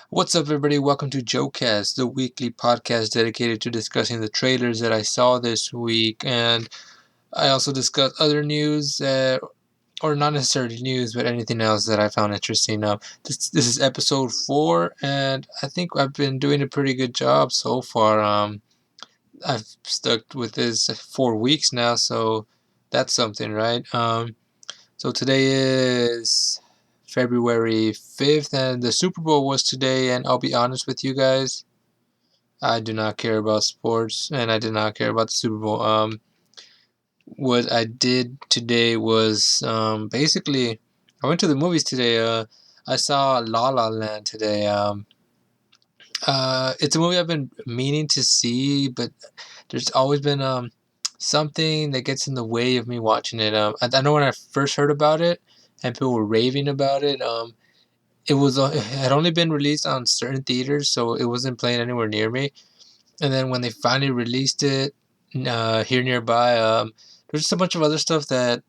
What's up, everybody? Welcome to JoCast, the weekly podcast dedicated to discussing the trailers that I saw this week. And I also discuss other news, or not necessarily news, but anything else that I found interesting. This is episode 4, and I think I've been doing a pretty good job so far. I've stuck with this 4 weeks now, so that's something, right? So today is February 5th, and the Super Bowl was today, and I'll be honest with you guys, I do not care about sports, and I did not care about the Super Bowl. What I did today was basically, I went to the movies today. I saw LaLa Land today. It's a movie I've been meaning to see, but there's always been something that gets in the way of me watching it. I know when I first heard about it and people were raving about it. It had only been released on certain theaters, so it wasn't playing anywhere near me. And then when they finally released it here nearby, there's just a bunch of other stuff that,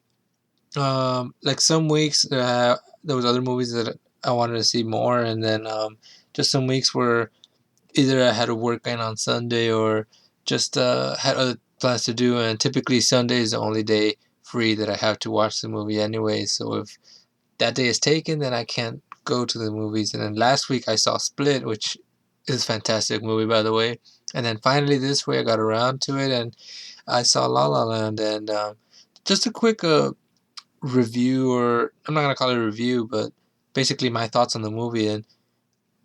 like some weeks, there was other movies that I wanted to see more, and then just some weeks where either I had to work in on Sunday or just had other plans to do. And typically Sunday is the only day free that I have to watch the movie anyway. So if that day is taken, then I can't go to the movies. And then last week I saw Split, which is a fantastic movie, by the way. And then finally this way I got around to it, and I saw La La Land. And just a quick review, or I'm not gonna call it a review, but basically my thoughts on the movie. And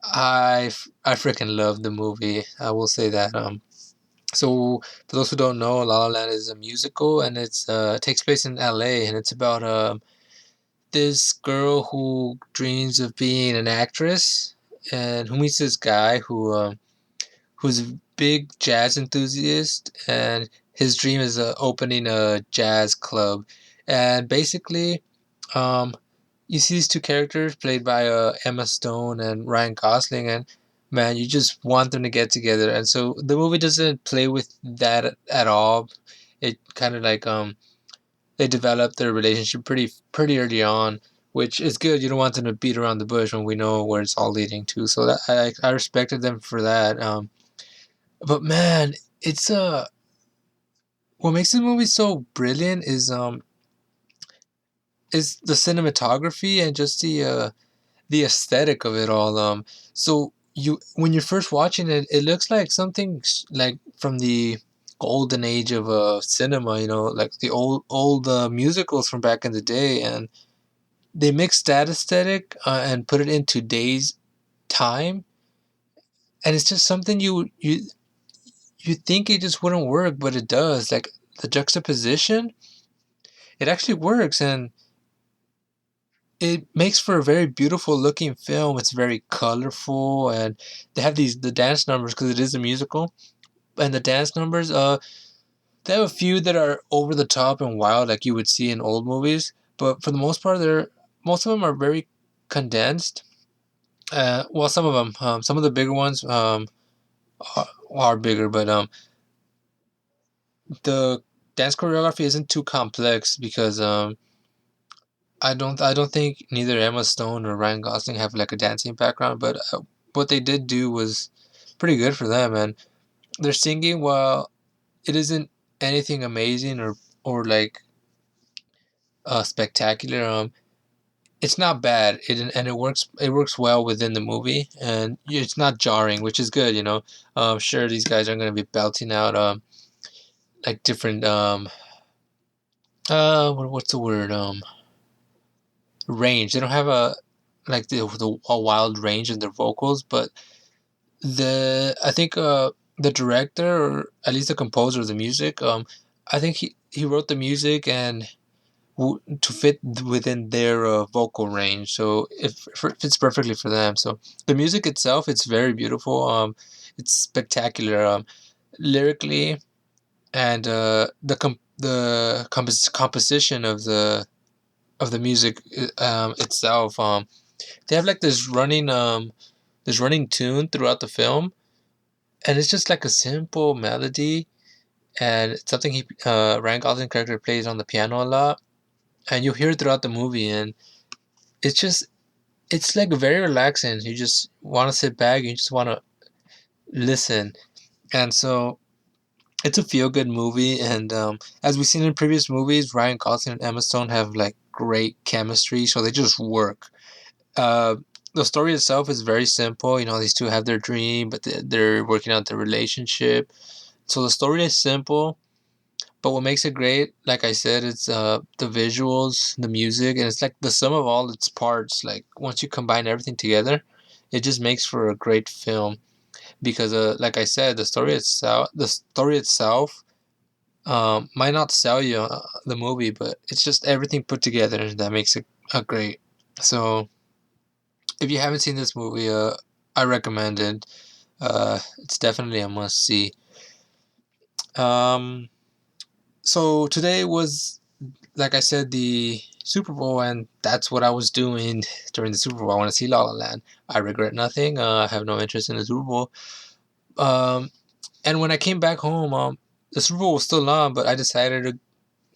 I freaking love the movie. I will say that. So for those who don't know, La La Land is a musical, and it takes place in L.A. and it's about this girl who dreams of being an actress, and who meets this guy who's a big jazz enthusiast, and his dream is opening a jazz club. And basically, um, you see these two characters played by Emma Stone and Ryan Gosling, and man, you just want them to get together. And so the movie doesn't play with that at all. It kind of like they develop their relationship pretty early on, which is good. You don't want them to beat around the bush when we know where it's all leading to. So that I respected them for that. But man, it's what makes the movie so brilliant is the cinematography and just the aesthetic of it all. So you when you're first watching it, it looks like something like from the golden age of cinema. You know, like the old musicals from back in the day, and they mixed that aesthetic and put it in today's time, and it's just something you think it just wouldn't work, but it does. Like the juxtaposition, it actually works, and it makes for a very beautiful looking film. It's very colorful, and they have the dance numbers because it is a musical, and the dance numbers, they have a few that are over the top and wild like you would see in old movies, but for the most part, most of them are very condensed. Well, some of them, some of the bigger ones, are bigger, but the dance choreography isn't too complex because I don't think neither Emma Stone or Ryan Gosling have like a dancing background, but what they did do was pretty good for them, and their singing, while it isn't anything amazing or like spectacular, it's not bad. And it works well within the movie, and it's not jarring, which is good. Sure, these guys are going to be belting out like different what's the word, range. They don't have a wild range in their vocals, but I think the director, or at least the composer of the music, I think he wrote the music and to fit within their vocal range, so it fits perfectly for them. So the music itself, it's very beautiful. It's spectacular, lyrically, and the composition of the music itself. They have like this running tune throughout the film, and it's just like a simple melody, and it's something Ryan Gosling character plays on the piano a lot, and you'll hear it throughout the movie, and it's just it's like very relaxing. You just want to sit back. You just want to listen, and so it's a feel good movie. And as we've seen in previous movies, Ryan Gosling and Emma Stone have like great chemistry, so they just work. Uh, the story itself is very simple. You know, these two have their dream, but they're working out their relationship. So the story is simple, but what makes it great, like I said, it's the visuals, the music, and it's like the sum of all its parts. Like once you combine everything together, it just makes for a great film. Because, like I said, the story itself might not sell you the movie, but it's just everything put together that makes it great. So if you haven't seen this movie, I recommend it. It's definitely a must see. Um, so today was, like I said, the Super Bowl, and that's what I was doing during the Super Bowl. I want to see La La Land. I regret nothing. I have no interest in the Super Bowl. Um, and when I came back home, the Super Bowl was still on, but I decided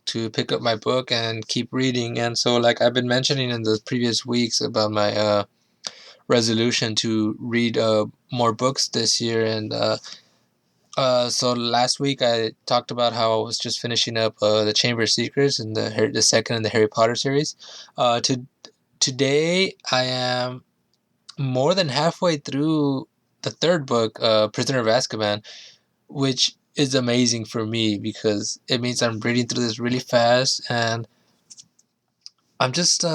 to pick up my book and keep reading. And so, like I've been mentioning in the previous weeks about my resolution to read more books this year. And so last week I talked about how I was just finishing up the Chamber of Secrets and the second in the Harry Potter series. Today I am more than halfway through the third book, Prisoner of Azkaban, which is amazing for me because it means I'm reading through this really fast, and I'm just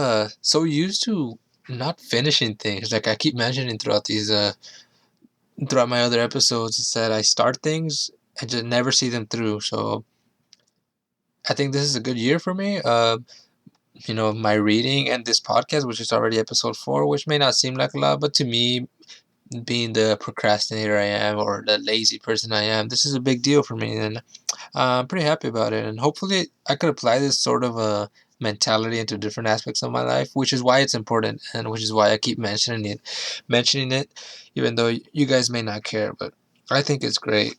so used to not finishing things. Like I keep mentioning throughout my other episodes, is that I start things and just never see them through. So I think this is a good year for me. My reading and this podcast, which is already episode 4, which may not seem like a lot, but to me, being the procrastinator I am, or the lazy person I am, this is a big deal for me, and I'm pretty happy about it. And hopefully, I could apply this sort of a mentality into different aspects of my life, which is why it's important, and which is why I keep mentioning it, even though you guys may not care, but I think it's great.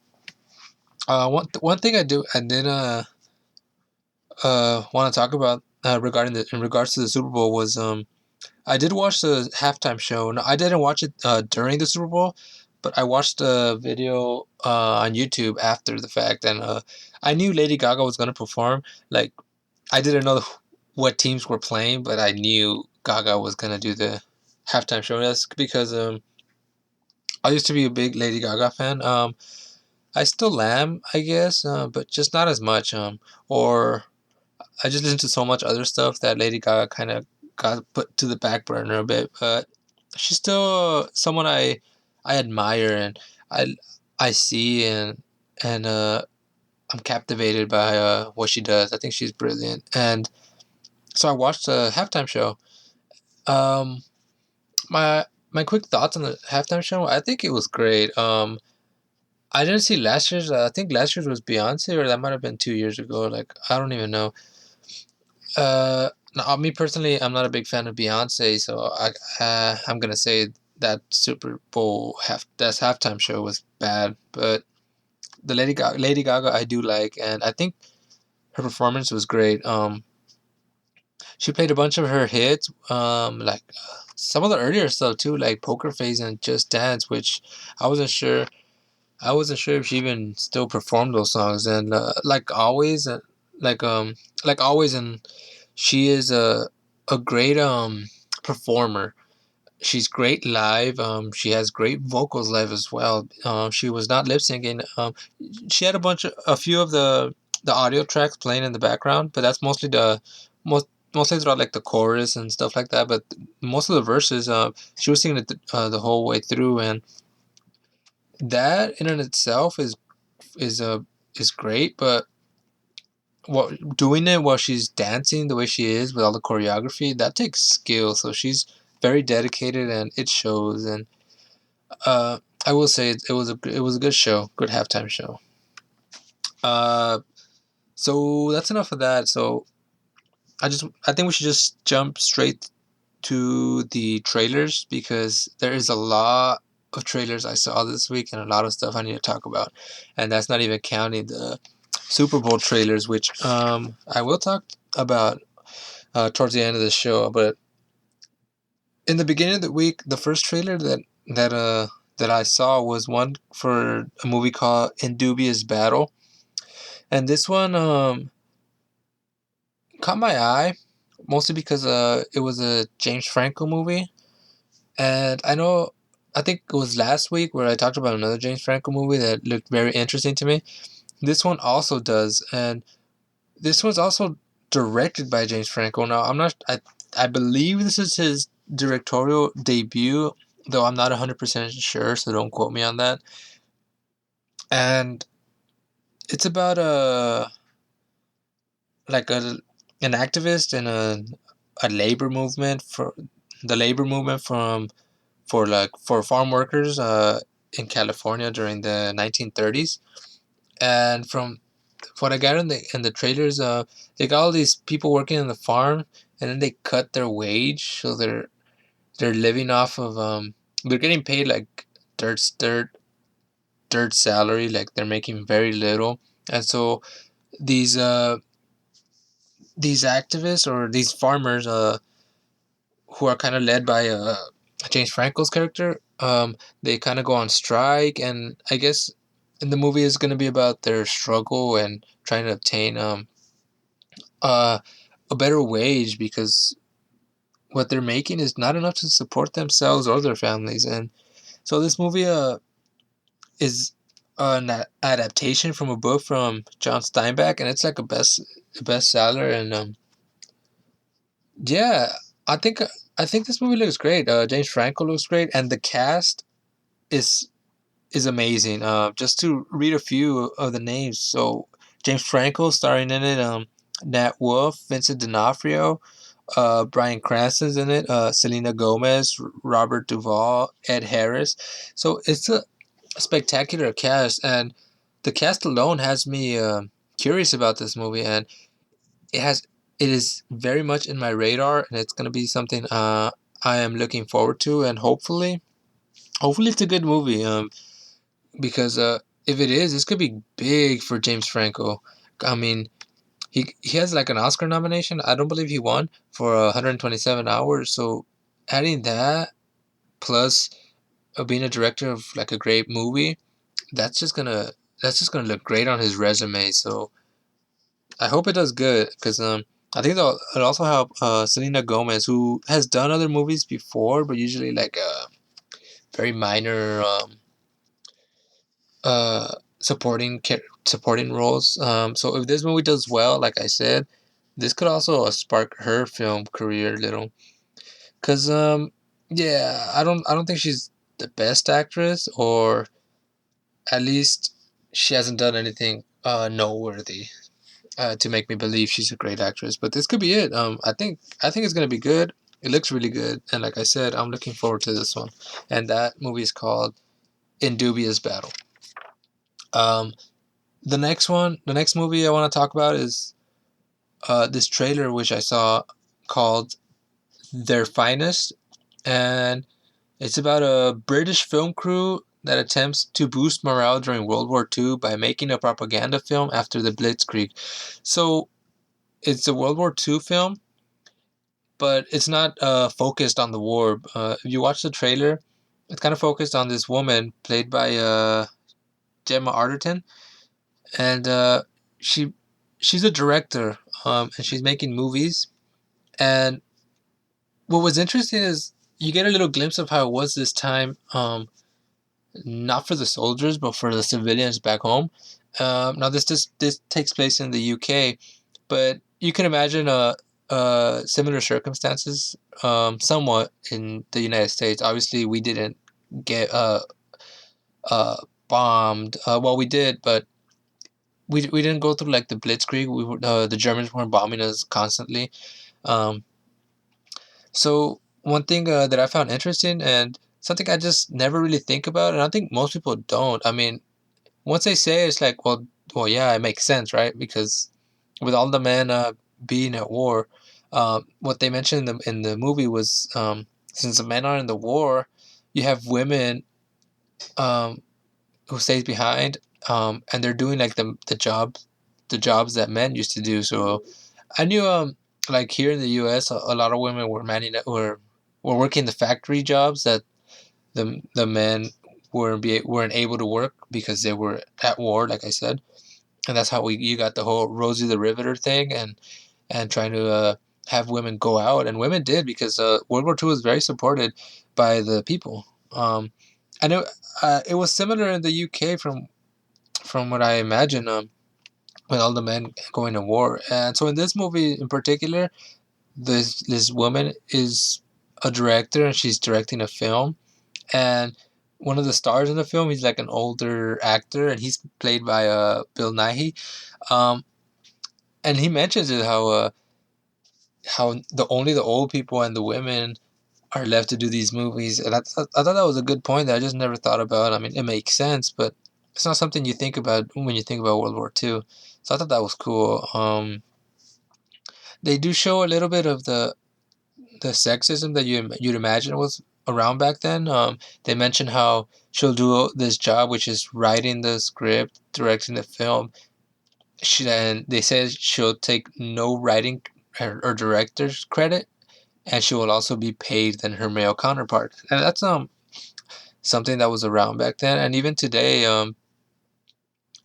One thing I did want to talk about in regards to the Super Bowl was I did watch the halftime show. No, I didn't watch it during the Super Bowl, but I watched a video on YouTube after the fact, and I knew Lady Gaga was gonna perform. Like I didn't know what teams were playing, but I knew Gaga was gonna do the halftime show. That's because I used to be a big Lady Gaga fan. I still am, I guess, but just not as much. Or I just listened to so much other stuff that Lady Gaga kind of got put to the back burner a bit. But she's still someone I admire, and I I see, and I'm captivated by what she does. I think she's brilliant, and so I watched the halftime show. Um, my quick thoughts on the halftime show. I think it was great. I didn't see last year's. I think last year's was Beyonce, or that might have been 2 years ago. Like I don't even know. No, me personally, I'm not a big fan of Beyonce, so I'm gonna say that Super Bowl halftime show was bad. But the Lady Gaga, I do like, and I think her performance was great. She played a bunch of her hits, like some of the earlier stuff too, like Poker Face and Just Dance, which I wasn't sure. I wasn't sure if she even still performed those songs. And like like always, and she is a great performer. She's great live. She has great vocals live as well. She was not lip syncing. She had a few of the audio tracks playing in the background, but that's mostly throughout like the chorus and stuff like that. But most of the verses, she was singing it the whole way through, and that in and itself is is great. But what doing it while she's dancing the way she is with all the choreography, that takes skill. So she's very dedicated, and it shows. And uh, I will say it was a good show, good halftime show. Uh, so that's enough of that. So I think we should just jump straight to the trailers, because there is a lot of trailers I saw this week and a lot of stuff I need to talk about, and that's not even counting the Super Bowl trailers, which I will talk about towards the end of the show. But in the beginning of the week, the first trailer that I saw was one for a movie called In Dubious Battle, and this one caught my eye mostly because it was a James Franco movie, and I think it was last week where I talked about another James Franco movie that looked very interesting to me. This one also does, and this one's also directed by James Franco. Now, I believe this is his directorial debut, though I'm not 100% sure, so don't quote me on that. And it's about like a an activist in a labor movement for the labor movement for farm workers in California during the 1930s. And from what I got in the trailers, they got all these people working in the farm, and then they cut their wage, so they're living off of they're getting paid like dirt dirt dirt salary, like they're making very little, and so these uh these activists or these farmers who are kind of led by James Franco's character, they kind of go on strike, and I guess in the movie is going to be about their struggle and trying to obtain uh, a better wage because what they're making is not enough to support themselves or their families. And so this movie is an adaptation from a book from John Steinbeck, and it's like a bestseller. And yeah, I think I think this movie looks great. James Franco looks great, and the cast is is amazing. Just to read a few of the names. So James Franco starring in it. Nat Wolff, Vincent D'Onofrio, Bryan Cranston's in it. Selena Gomez, Robert Duvall, Ed Harris. So it's a spectacular cast, and the cast alone has me curious about this movie, and it has it is very much in my radar, and it's gonna be something I am looking forward to, and hopefully it's a good movie. Because if it is, this could be big for James Franco. I mean, he has like an Oscar nomination. I don't believe he won for 127 hours. So adding that plus being a director of like a great movie, that's just gonna that's just gonna look great on his resume. So I hope it does good because I think it'll also help Selena Gomez, who has done other movies before, but usually like very minor supporting roles. So if this movie does well, like I said, this could also spark her film career a little. Cause yeah, I don't think she's the best actress, or at least she hasn't done anything noteworthy to make me believe she's a great actress. But this could be it. I think it's gonna be good. It looks really good, and like I said, I'm looking forward to this one. And that movie is called In Dubious Battle. Um, the next movie I want to talk about is this trailer which I saw called Their Finest, and it's about a British film crew that attempts to boost morale during World War II by making a propaganda film after the Blitzkrieg. So it's a World War II film, but it's not focused on the war. If you watch the trailer, it's kind of focused on this woman played by Gemma Arterton, and she she's a director, and she's making movies. And what was interesting is you get a little glimpse of how it was this time, not for the soldiers but for the civilians back home. Now this takes place in the UK, but you can imagine similar circumstances, somewhat in the United States. Obviously, we didn't get uh, bombed. Well, we did, but we didn't go through like the Blitzkrieg. The Germans weren't bombing us constantly. Um, so one thing that I found interesting and something I just never really think about, and I think most people don't. I mean, once they say it, it's like, well, yeah, it makes sense, right? Because with all the men being at war, what they mentioned in the movie was since the men are in the war, you have women um, who stays behind, and they're doing like the jobs that men used to do. So I knew like here in the U.S. A lot of women were manning were. were working the factory jobs that the men weren't able to work because they were at war, like I said, and that's how you got the whole Rosie the Riveter thing, and trying to have women go out, and women did because World War II was very supported by the people. I know it was similar in the UK from what I imagine. With all the men going to war, and so in this movie in particular, this woman is a director and she's directing a film, and one of the stars in the film, he's like an older actor, and he's played by Bill Nighy, um, and he mentions it how only the old people and the women are left to do these movies, and I thought that was a good point that I just never thought about. I mean, it makes sense, but it's not something you think about when you think about World War II. So I thought that was cool. They do show a little bit of the sexism that you'd imagine was around back then. They mention how she'll do this job, which is writing the script, directing the film. And they say she'll take no writing or director's credit, and she will also be paid than her male counterpart. And that's something that was around back then, and even today,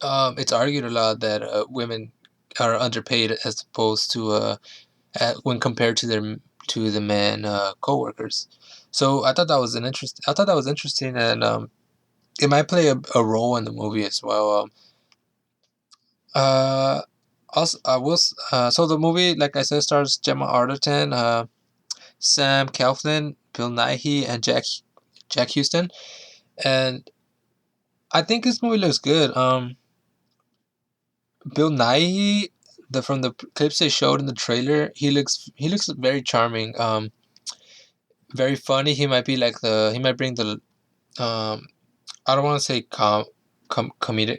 it's argued a lot that women are underpaid as opposed to when compared to the men coworkers. So I thought that was I thought that was interesting, and it might play a role in the movie as well. Uh, also, so the movie, like I said, stars Gemma Arterton, Sam Claflin, Bill Nighy, and Jack Houston, and I think this movie looks good. Bill Nighy, from the clips they showed in the trailer, he looks very charming. Very funny. He might bring the I don't want to say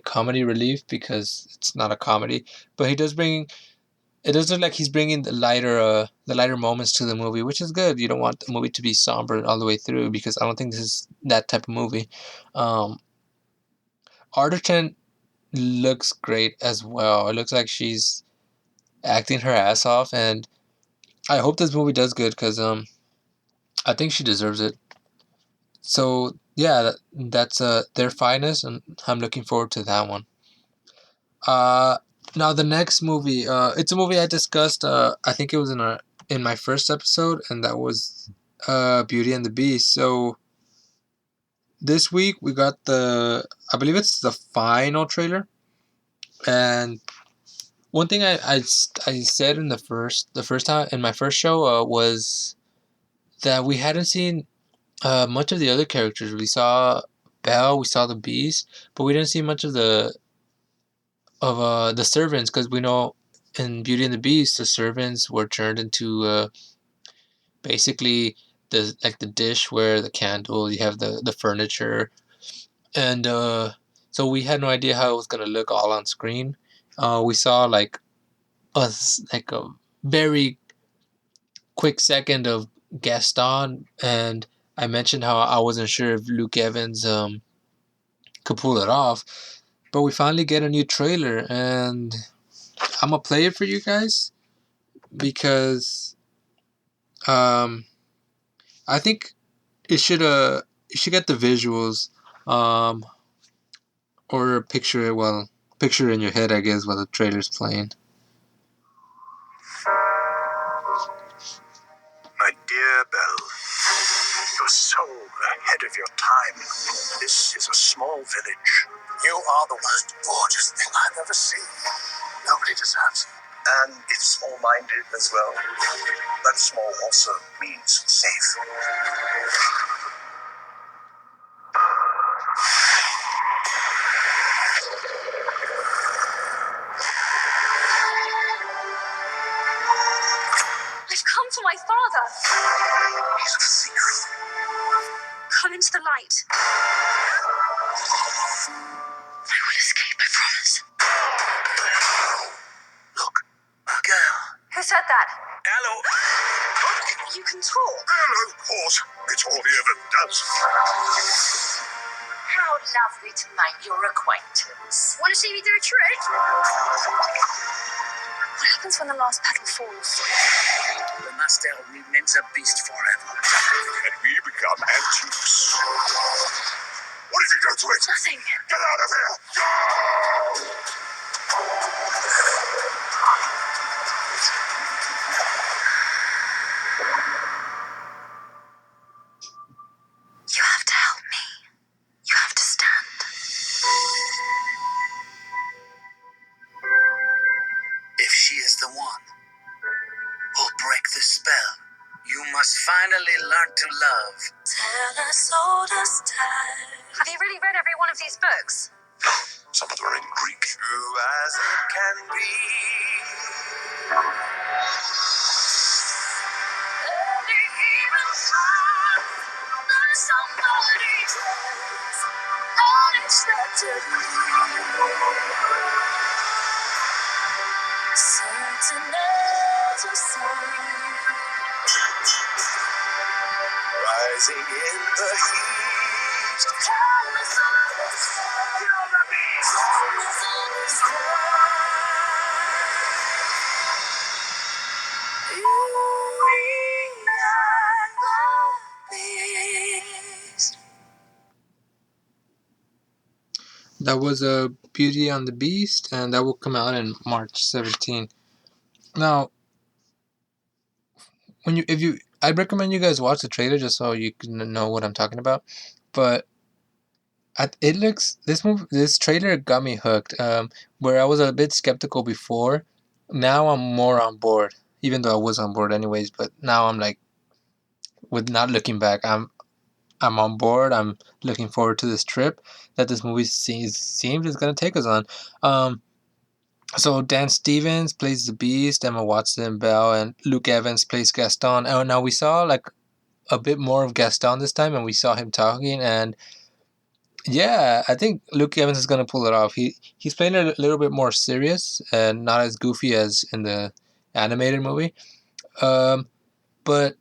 comedy relief because it's not a comedy, but he does bring. It does look like he's bringing the lighter moments to the movie, which is good. You don't want the movie to be somber all the way through because I don't think this is that type of movie. Um, Arterton looks great as well. It looks like she's acting her ass off, and I hope this movie does good because I think she deserves it. So yeah, that's their finest, and I'm looking forward to that one. Uh, Now the next movie, it's a movie I discussed. I think it was in my first episode, and that was Beauty and the Beast. So this week we got I believe it's the final trailer, and one thing I said in the first time in my first show was that we hadn't seen much of the other characters. We saw Belle, we saw the Beast, but we didn't see much of the servants, because we know in Beauty and the Beast the servants were turned into basically the dish where the candle, you have the furniture, and so we had no idea how it was gonna look all on screen. We saw like a very quick second of Gaston, and I mentioned how I wasn't sure if Luke Evans could pull it off, but we finally get a new trailer, and I'm gonna play it for you guys because um, I think it should get the visuals, um, or picture in your head, I guess, while the trailer's playing. My dear Belle, you're so ahead of your time. This is a small village. You are the most gorgeous thing I've ever seen. Nobody deserves you. And it's small-minded as well. But small also means safe. I've come for my father. He's a thief. Come into the light. I will escape, I promise. Look, a girl. Who said that? Hello. You can talk. Hello, of course. It's all he ever does. How lovely to make your acquaintance. Want to see me do a trick? What happens when the last petal falls? The Master remains a beast forever. And we become antiques. What did you do to it? Nothing. Get out of here! Go! You have to help me. You have to stand. If she is the one who'll break the spell, you must finally learn to love. Tell us old as time. Have you really read every one of these books? Some of them are in Greek. True as it can be. Early heroes rise, there's somebody's rise, unexpectedly. Sentinels of sun, rising in the heat. Tell us all the sun. Feel the beast. Tell us all the sun. You are the beast. That was a Beauty and the Beast, and that will come out in March 17th. Now, I'd recommend you guys watch the trailer just so you can know what I'm talking about. But this trailer got me hooked. Where I was a bit skeptical before, now I'm more on board. Even though I was on board anyways, but now I'm like, with not looking back, I'm on board. I'm looking forward to this trip that this movie seems is gonna take us on. So Dan Stevens plays the Beast, Emma Watson, Belle, and Luke Evans plays Gaston. Oh, now we saw like a bit more of Gaston this time, and we saw him talking. And yeah, I think Luke Evans is gonna pull it off. He's playing it a little bit more serious and not as goofy as in the animated movie. But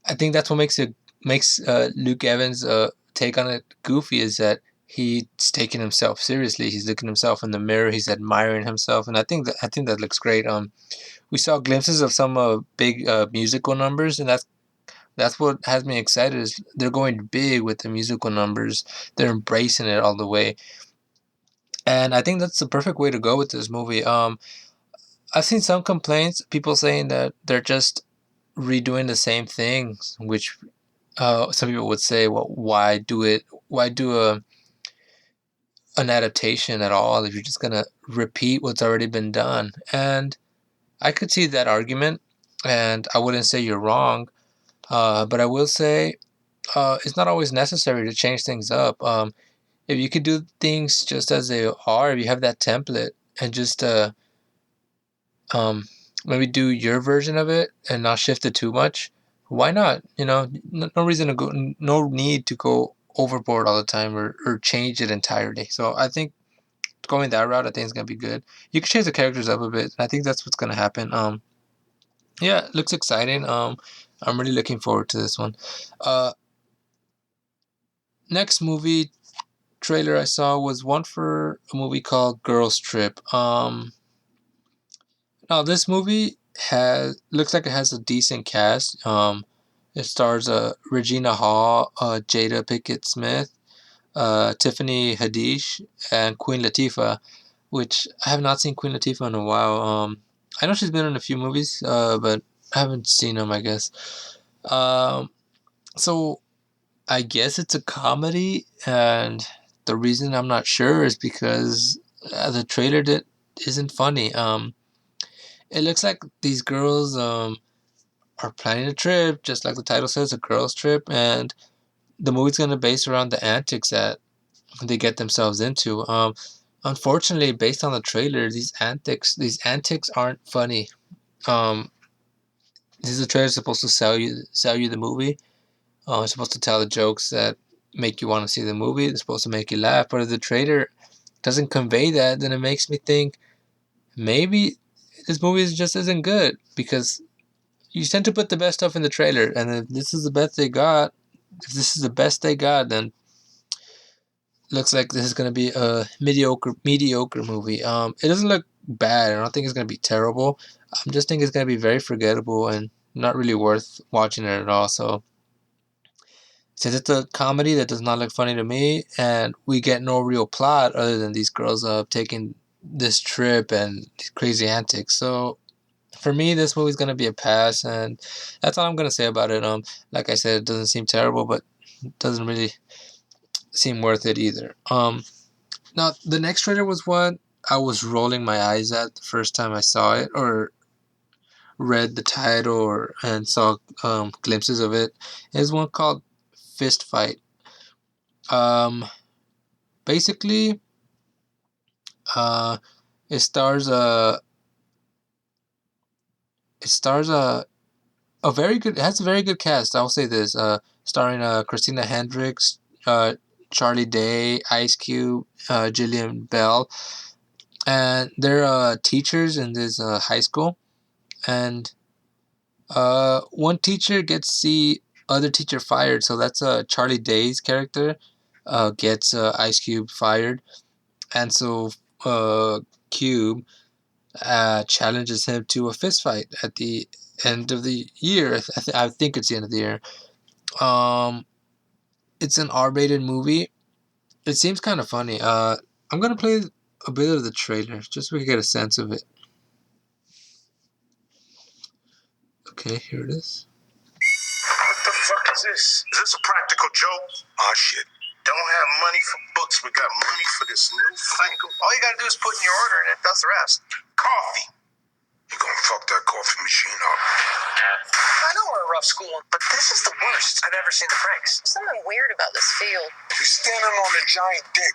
I think that's what makes Luke Evans' take on it goofy, is that he's taking himself seriously. He's looking himself in the mirror. He's admiring himself, and I think that looks great. We saw glimpses of some big musical numbers, and that's what has me excited. Is they're going big with the musical numbers. They're embracing it all the way, and I think that's the perfect way to go with this movie. I've seen some complaints, people saying that they're just redoing the same things, which some people would say, well, why do it? Why do an adaptation at all if you're just gonna repeat what's already been done? And I could see that argument, and I wouldn't say you're wrong, but I will say it's not always necessary to change things up. If you could do things just as they are, if you have that template, and just um, maybe do your version of it and not shift it too much, why not? No reason to go, no need to go overboard all the time, or change it entirely. So I think going that route, I think is gonna be good. You can change the characters up a bit. I think that's what's gonna happen. Yeah, it looks exciting. I'm really looking forward to this one. Next movie trailer I saw was one for a movie called Girls Trip. Now this movie looks like it has a decent cast. It stars Regina Hall, Jada Pinkett Smith, Tiffany Haddish, and Queen Latifah, which I have not seen Queen Latifah in a while. I know she's been in a few movies, but I haven't seen them, I guess. So I guess it's a comedy, and the reason I'm not sure is because the trailer isn't funny. It looks like these girls are planning a trip, just like the title says, a girls' trip, and the movie's gonna base around the antics that they get themselves into. Unfortunately, based on the trailer, these antics aren't funny. Um, this is a trailer supposed to sell you the movie. It's supposed to tell the jokes that make you want to see the movie. It's supposed to make you laugh. But if the trailer doesn't convey that, then it makes me think maybe this movie just isn't good, because you tend to put the best stuff in the trailer, and if this is the best they got, then looks like this is going to be a mediocre movie. It doesn't look bad. I don't think it's gonna be terrible. I just think it's gonna be very forgettable and not really worth watching it at all. So since it's a comedy that does not look funny to me, and we get no real plot other than these girls taking this trip and these crazy antics. So for me, this movie's gonna be a pass, and that's all I'm gonna say about it. Like I said, it doesn't seem terrible, but it doesn't really seem worth it either. Now the next trailer was what I was rolling my eyes at the first time I saw it, or read the title, and saw glimpses of it. Is one called Fist Fight. Um, Basically, uh, it stars a very good. It has a very good cast. I'll say this. Starring Christina Hendricks, Charlie Day, Ice Cube, Jillian Bell, and they're teachers in this high school. And one teacher gets the other teacher fired, so that's Charlie Day's character gets Ice Cube fired, and so Cube challenges him to a fist fight at the end of the year. I think it's the end of the year. It's an R-rated movie. It seems kind of funny. I'm gonna play a bit of the trailer just so we can get a sense of it. Okay, here it is. What the fuck is this? Is this a practical joke? Oh shit. Don't have money for books, we got money for this newfangled. All you gotta do is put in your order and it does the rest. Coffee. You gonna fuck that coffee machine up. I know we're a rough school, but this is the worst I've ever seen the pranks. There's something weird about this field. You're standing on a giant dick.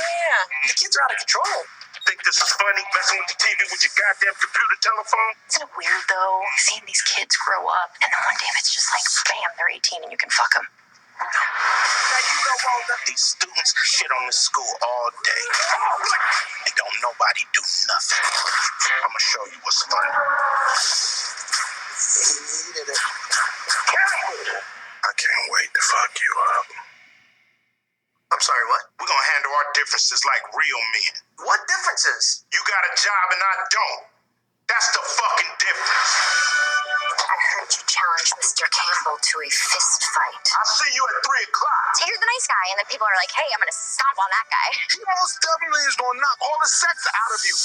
Yeah, the kids are out of control. Think this is funny, messing with the TV with your goddamn computer telephone? Isn't it weird, though, seeing these kids grow up, and then one day it's just like, bam, they're 18 and you can fuck them? Now you know all that these students shit on this school all day. They don't nobody do nothing. I'ma show you what's funny. I can't wait to fuck you up. I'm sorry, what? We're gonna handle our differences like real men. What differences? You got a job and I don't. That's the fucking difference. I heard you challenge Mr. Campbell to a fist fight. I'll see you at 3 o'clock. So you're the nice guy, and then people are like, hey, I'm gonna stomp on that guy. He most definitely is gonna knock all the sex out of you.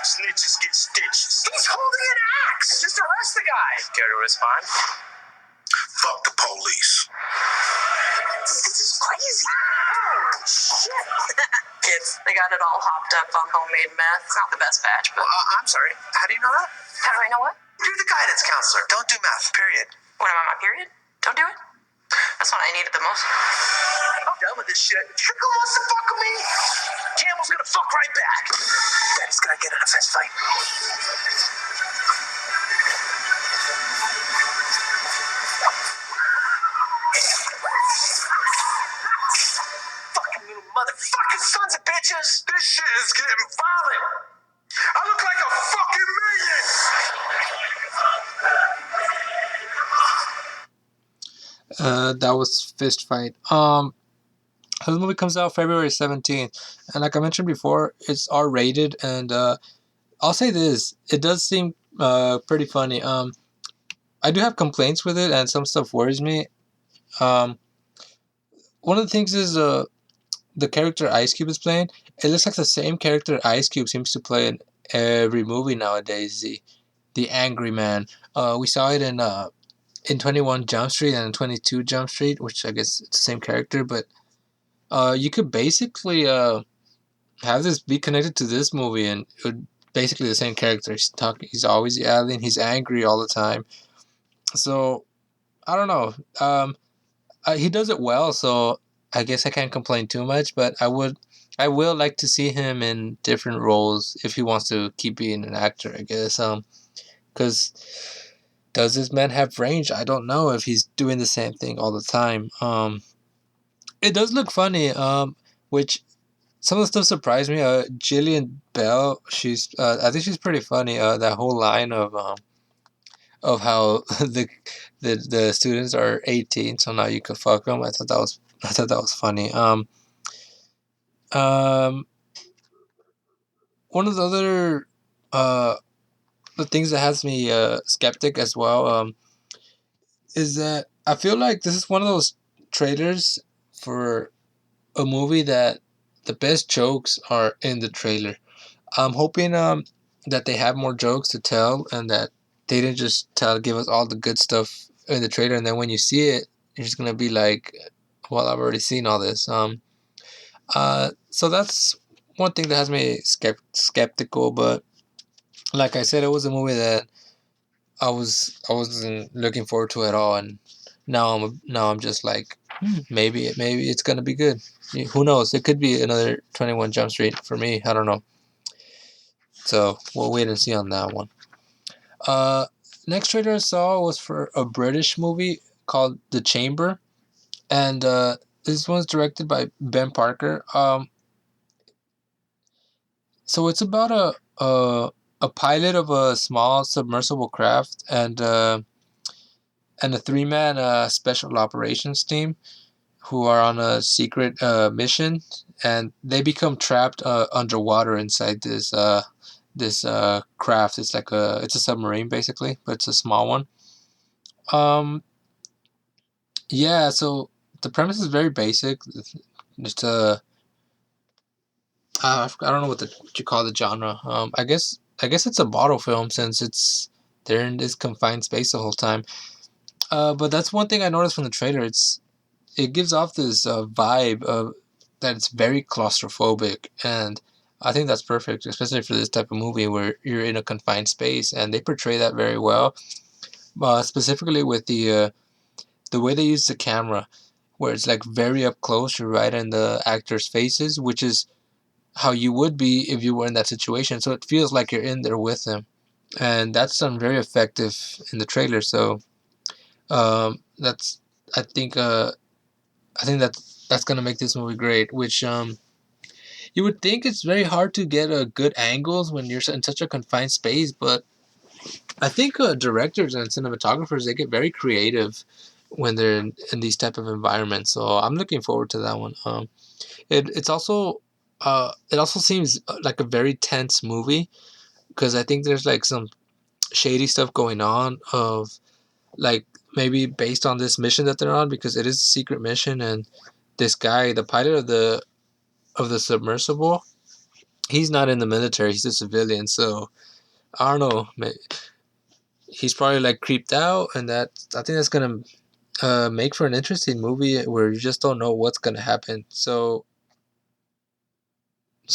Snitches get stitches. He's holding an axe! Just arrest the guy. Care to respond? Fuck the police. This is crazy. Oh, shit. Kids, they got it all hopped up on homemade meth. It's not the best batch, but... I'm sorry. How do you know that? How do I know what? You're the guidance counselor. Don't do math, period. When I'm on my period? Don't do it? That's when I need it the most. I'm done with this shit. Trickle wants to fuck with me. Campbell's gonna fuck right back. Daddy's gonna get in a fist fight. Fucking little motherfucking sons of bitches. This shit is getting violent. I look like a fucking minion. That was Fist Fight. The movie comes out February 17th, and like I mentioned before, it's R-rated, and I'll say this: it does seem pretty funny. I do have complaints with it, and some stuff worries me. One of the things is the character Ice Cube is playing. It looks like the same character Ice Cube seems to play in every movie nowadays. The angry man. We saw it in 21 Jump Street and 22 Jump Street, which I guess it's the same character, but you could basically have this be connected to this movie, and it would basically the same character. He's always yelling. He's angry all the time. So I don't know. He does it well, so I guess I can't complain too much. But I will like to see him in different roles if he wants to keep being an actor, I guess. Because does this man have range? I don't know if he's doing the same thing all the time. It does look funny. Which some of the stuff surprised me. Jillian Bell, I think she's pretty funny. That whole line of how the students are 18, so now you can fuck them. I thought that was funny. Um, one of the other the things that has me skeptic as well is that I feel like this is one of those trailers for a movie that the best jokes are in the trailer. I'm hoping that they have more jokes to tell and that they didn't just give us all the good stuff in the trailer, and then when you see it, you're just gonna be like, "Well, I've already seen all this." So that's one thing that has me skeptical. But like I said, it was a movie that I wasn't looking forward to at all, and now I'm just like, maybe it's gonna be good. Who knows? It could be another 21 Jump Street for me. I don't know. So we'll wait and see on that one. Uh, Next trailer I saw was for a British movie called The Chamber, and this one's directed by Ben Parker. So it's about a pilot of a small submersible craft and a three-man special operations team who are on a secret mission, and they become trapped underwater inside this craft. It's a submarine basically, but it's a small one. Um, yeah. So the premise is very basic. It's I don't know what you call the genre. I guess it's a bottle film since they're in this confined space the whole time. But that's one thing I noticed from the trailer. It gives off this vibe of that it's very claustrophobic, and I think that's perfect, especially for this type of movie where you're in a confined space, and they portray that very well. Specifically with the way they use the camera, where it's like very up close, you're right in the actors' faces, which is how you would be if you were in that situation. So it feels like you're in there with them, and that's done very effective in the trailer. So that's I think that's gonna make this movie great. Which you would think it's very hard to get good angles when you're in such a confined space, but I think directors and cinematographers they get very creative when they're in these type of environments. So I'm looking forward to that one. It also seems like a very tense movie because I think there's like some shady stuff going on of like maybe based on this mission that they're on because it is a secret mission and this guy, the pilot of the submersible, he's not in the military. He's a civilian, so I don't know. He's probably like creeped out, and that I think that's gonna make for an interesting movie where you just don't know what's gonna happen. So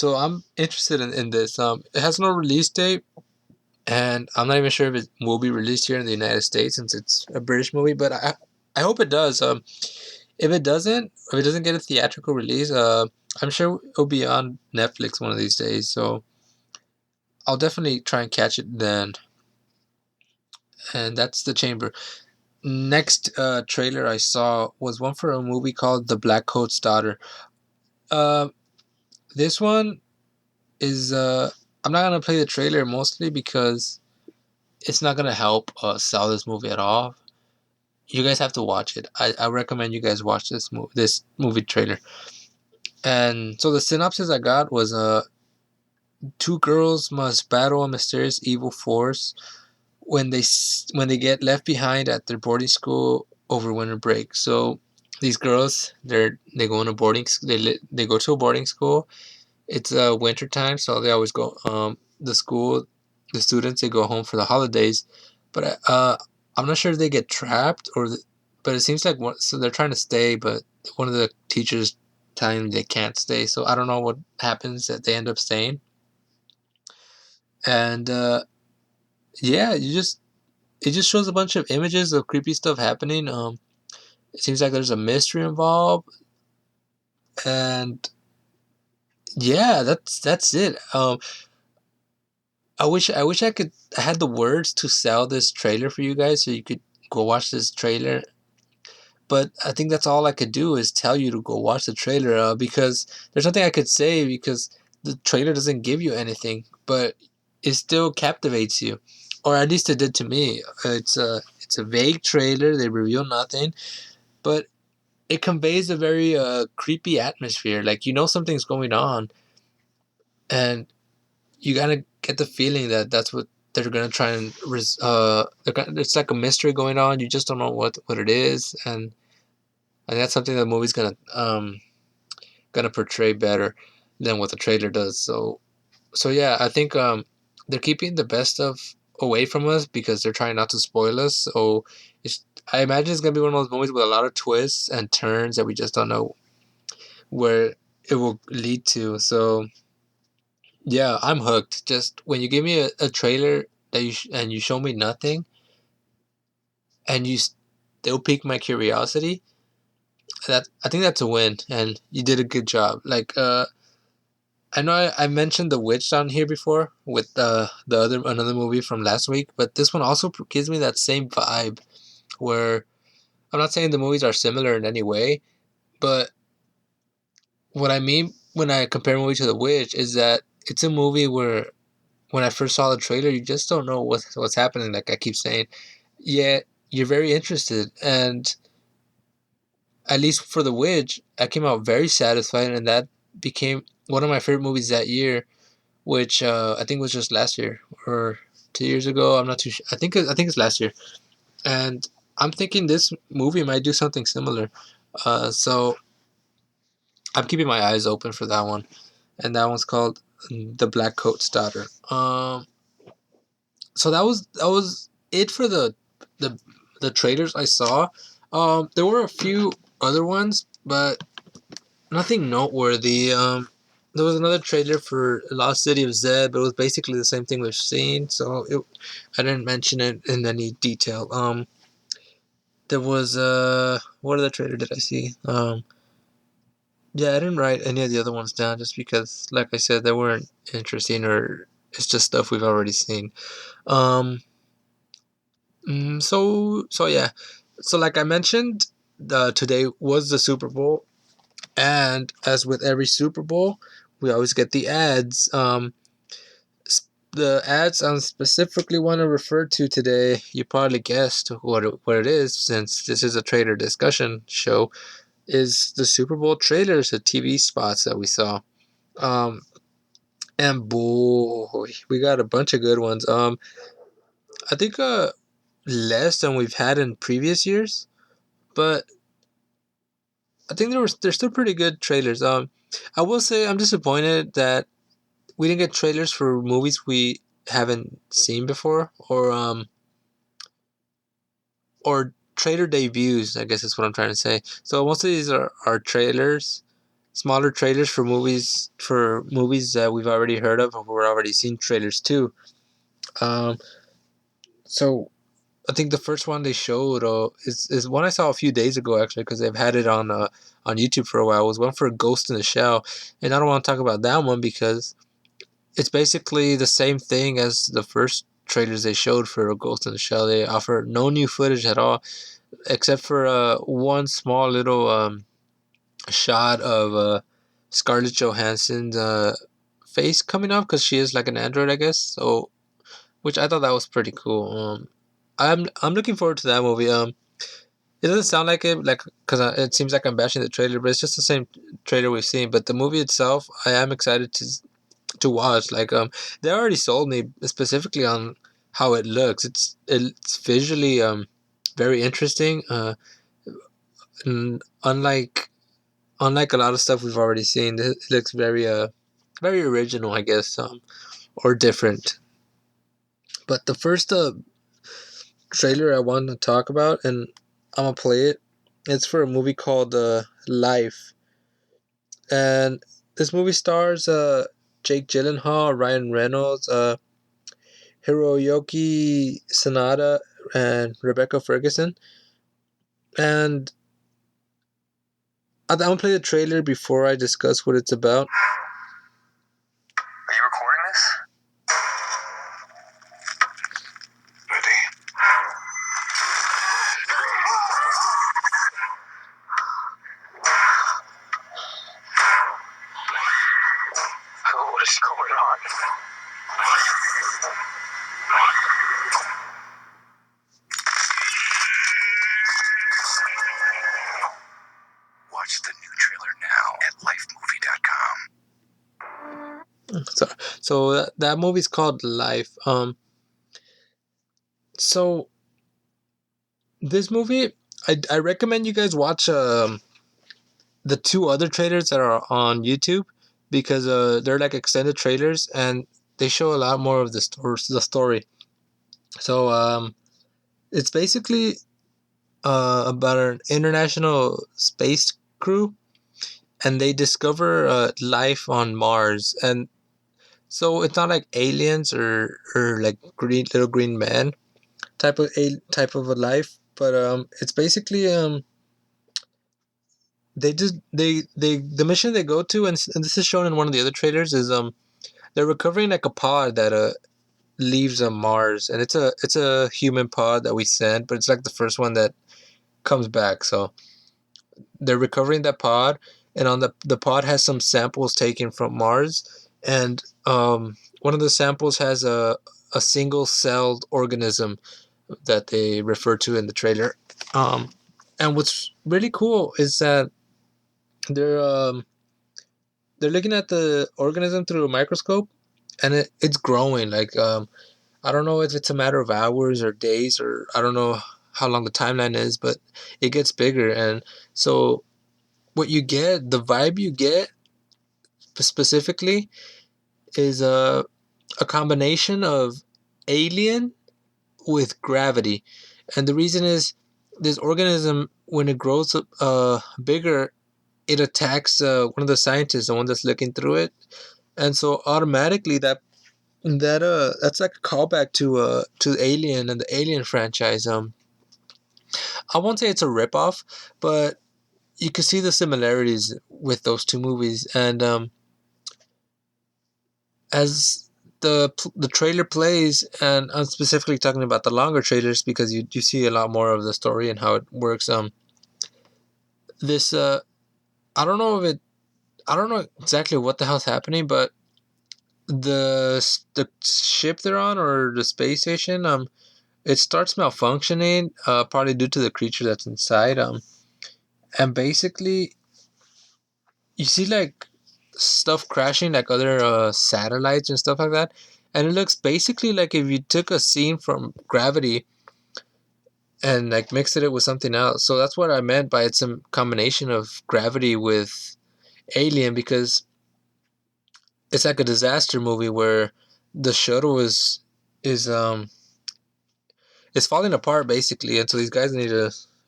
I'm interested in this. It has no release date, and I'm not even sure if it will be released here in the United States since it's a British movie. But I hope it does. If it doesn't get a theatrical release, I'm sure it'll be on Netflix one of these days. So I'll definitely try and catch it then. And that's The Chamber. Next trailer I saw was one for a movie called The Black Coat's Daughter. Uh, this one is I'm not gonna play the trailer mostly because it's not gonna help sell this movie at all. You guys have to watch it. I recommend you guys watch this movie trailer. And so the synopsis I got was two girls must battle a mysterious evil force when they get left behind at their boarding school over winter break. So these girls they go in a boarding they go to a boarding school. It's winter time, so they always go the students they go home for the holidays. But I'm not sure if they get trapped but it seems like so they're trying to stay, but one of the teachers telling them they can't stay. So I don't know what happens that they end up staying. And yeah, it just shows a bunch of images of creepy stuff happening. It seems like there's a mystery involved, and yeah, that's it. I wish I had the words to sell this trailer for you guys, so you could go watch this trailer. But I think that's all I could do is tell you to go watch the trailer because there's nothing I could say because the trailer doesn't give you anything, but it still captivates you, or at least it did to me. It's a vague trailer; they reveal nothing, but it conveys a very creepy atmosphere. Like, something's going on, and you gotta get the feeling that that's what they're gonna try and it's like a mystery going on. You just don't know what it is, and that's something the movie's gonna portray better than what the trailer does. So yeah, I think they're keeping the best of away from us because they're trying not to spoil us. So I imagine it's gonna be one of those movies with a lot of twists and turns that we just don't know where it will lead to. So yeah, I'm hooked. Just when you give me a trailer that and you show me nothing, and you still pique my curiosity, that I think that's a win, and you did a good job. Like I know I mentioned The Witch down here before with another movie from last week, but this one also gives me that same vibe where I'm not saying the movies are similar in any way, but what I mean when I compare a movie to The Witch is that it's a movie where when I first saw the trailer, you just don't know what's happening. Like I keep saying, yet you're very interested, and at least for The Witch, I came out very satisfied, and that became one of my favorite movies that year, which I think was just last year or 2 years ago. I'm not too sure. I think it's last year, and I'm thinking this movie might do something similar. So I'm keeping my eyes open for that one, and that one's called The Black Coat's Daughter. So that was it for the the trailers I saw. There were a few other ones, but nothing noteworthy. There was another trailer for Lost City of Zed, but it was basically the same thing we've seen, so I didn't mention it in any detail. There was what other trailer did I see? Yeah, I didn't write any of the other ones down just because, like I said, they weren't interesting or it's just stuff we've already seen. Um, so yeah, so like I mentioned, today was the Super Bowl, and as with every Super Bowl, we always get the ads. The ads I specifically want to refer to today, you probably guessed what it is, since this is a trailer discussion show, is the Super Bowl trailers, the TV spots that we saw. Um, and boy, we got a bunch of good ones. I think less than we've had in previous years, but I think there's still pretty good trailers. I will say I'm disappointed that we didn't get trailers for movies we haven't seen before, or trailer debuts. I guess is what I'm trying to say. So most of these are trailers, smaller trailers for movies that we've already heard of or we're already seen trailers to. Um, so I think the first one they showed is one I saw a few days ago actually, because they've had it on YouTube for a while. It was one for Ghost in the Shell, and I don't want to talk about that one because it's basically the same thing as the first trailers they showed for Ghost in the Shell. They offer no new footage at all, except for one small little shot of Scarlett Johansson's face coming up because she is like an android, I guess. So, which I thought that was pretty cool. I'm looking forward to that movie. It doesn't sound like it, like because it seems like I'm bashing the trailer, but it's just the same trailer we've seen. But the movie itself, I am excited to watch. Like they already sold me specifically on how it looks. It's visually very interesting. And unlike a lot of stuff we've already seen, it looks very original, I guess, or different. But the first trailer I want to talk about, and I'm gonna play it. It's for a movie called Life, and this movie stars Jake Gyllenhaal, Ryan Reynolds, Hiroyuki Sanada, and Rebecca Ferguson. And I'm gonna play the trailer before I discuss what it's about. Are you recording this? Ready. What is going on? So that movie's called Life. So this movie, I recommend you guys watch the two other trailers that are on YouTube because they're like extended trailers and they show a lot more of the story. So it's basically about an international space crew and they discover life on Mars. And so it's not like aliens or like little green man type of a life, but it's basically the mission they go to, and this is shown in one of the other trailers, is they're recovering like a pod that leaves on Mars, and it's a human pod that we sent, but it's like the first one that comes back. So they're recovering that pod, and on the pod has some samples taken from Mars, and one of the samples has a single celled organism that they refer to in the trailer. And what's really cool is that they're um, they're looking at the organism through a microscope, and it's growing. Like I don't know if it's a matter of hours or days, or I don't know how long the timeline is, but it gets bigger. And so what you get, the vibe you get specifically, is a combination of alien with gravity. And the reason is this organism, when it grows bigger, it attacks one of the scientists, the one that's looking through it, and so automatically that's like a callback to Alien and the Alien franchise. I won't say it's a ripoff, but you can see the similarities with those two movies. And as the trailer plays, and I'm specifically talking about the longer trailers because you see a lot more of the story and how it works. This I don't know if it I don't know exactly what the hell's happening, but the ship they're on, or the space station, it starts malfunctioning, partly due to the creature that's inside. And basically you see like stuff crashing, like other satellites and stuff like that, and it looks basically like if you took a scene from Gravity and like mixed it with something else. So that's what I meant by it's a combination of Gravity with Alien, because it's like a disaster movie where the shuttle is is falling apart basically, and so these guys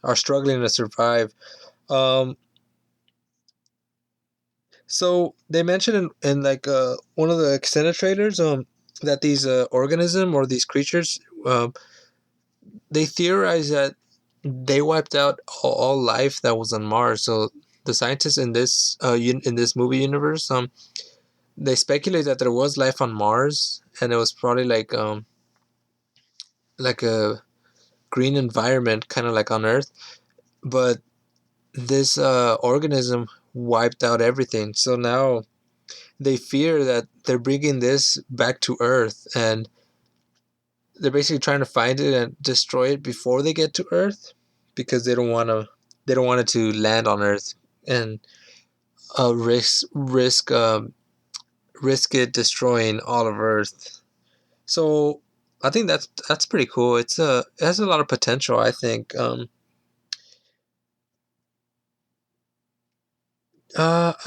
are struggling to survive. Um, so they mentioned in like one of the extended trailers that these organism or these creatures, they theorize that they wiped out all life that was on Mars. So the scientists in this in this movie universe, they speculate that there was life on Mars, and it was probably like a green environment, kind of like on Earth, but this organism wiped out everything. So now they fear that they're bringing this back to Earth, and they're basically trying to find it and destroy it before they get to Earth, because they don't want it to land on Earth and risk it destroying all of Earth. So I think that's pretty cool. It has a lot of potential, I think. I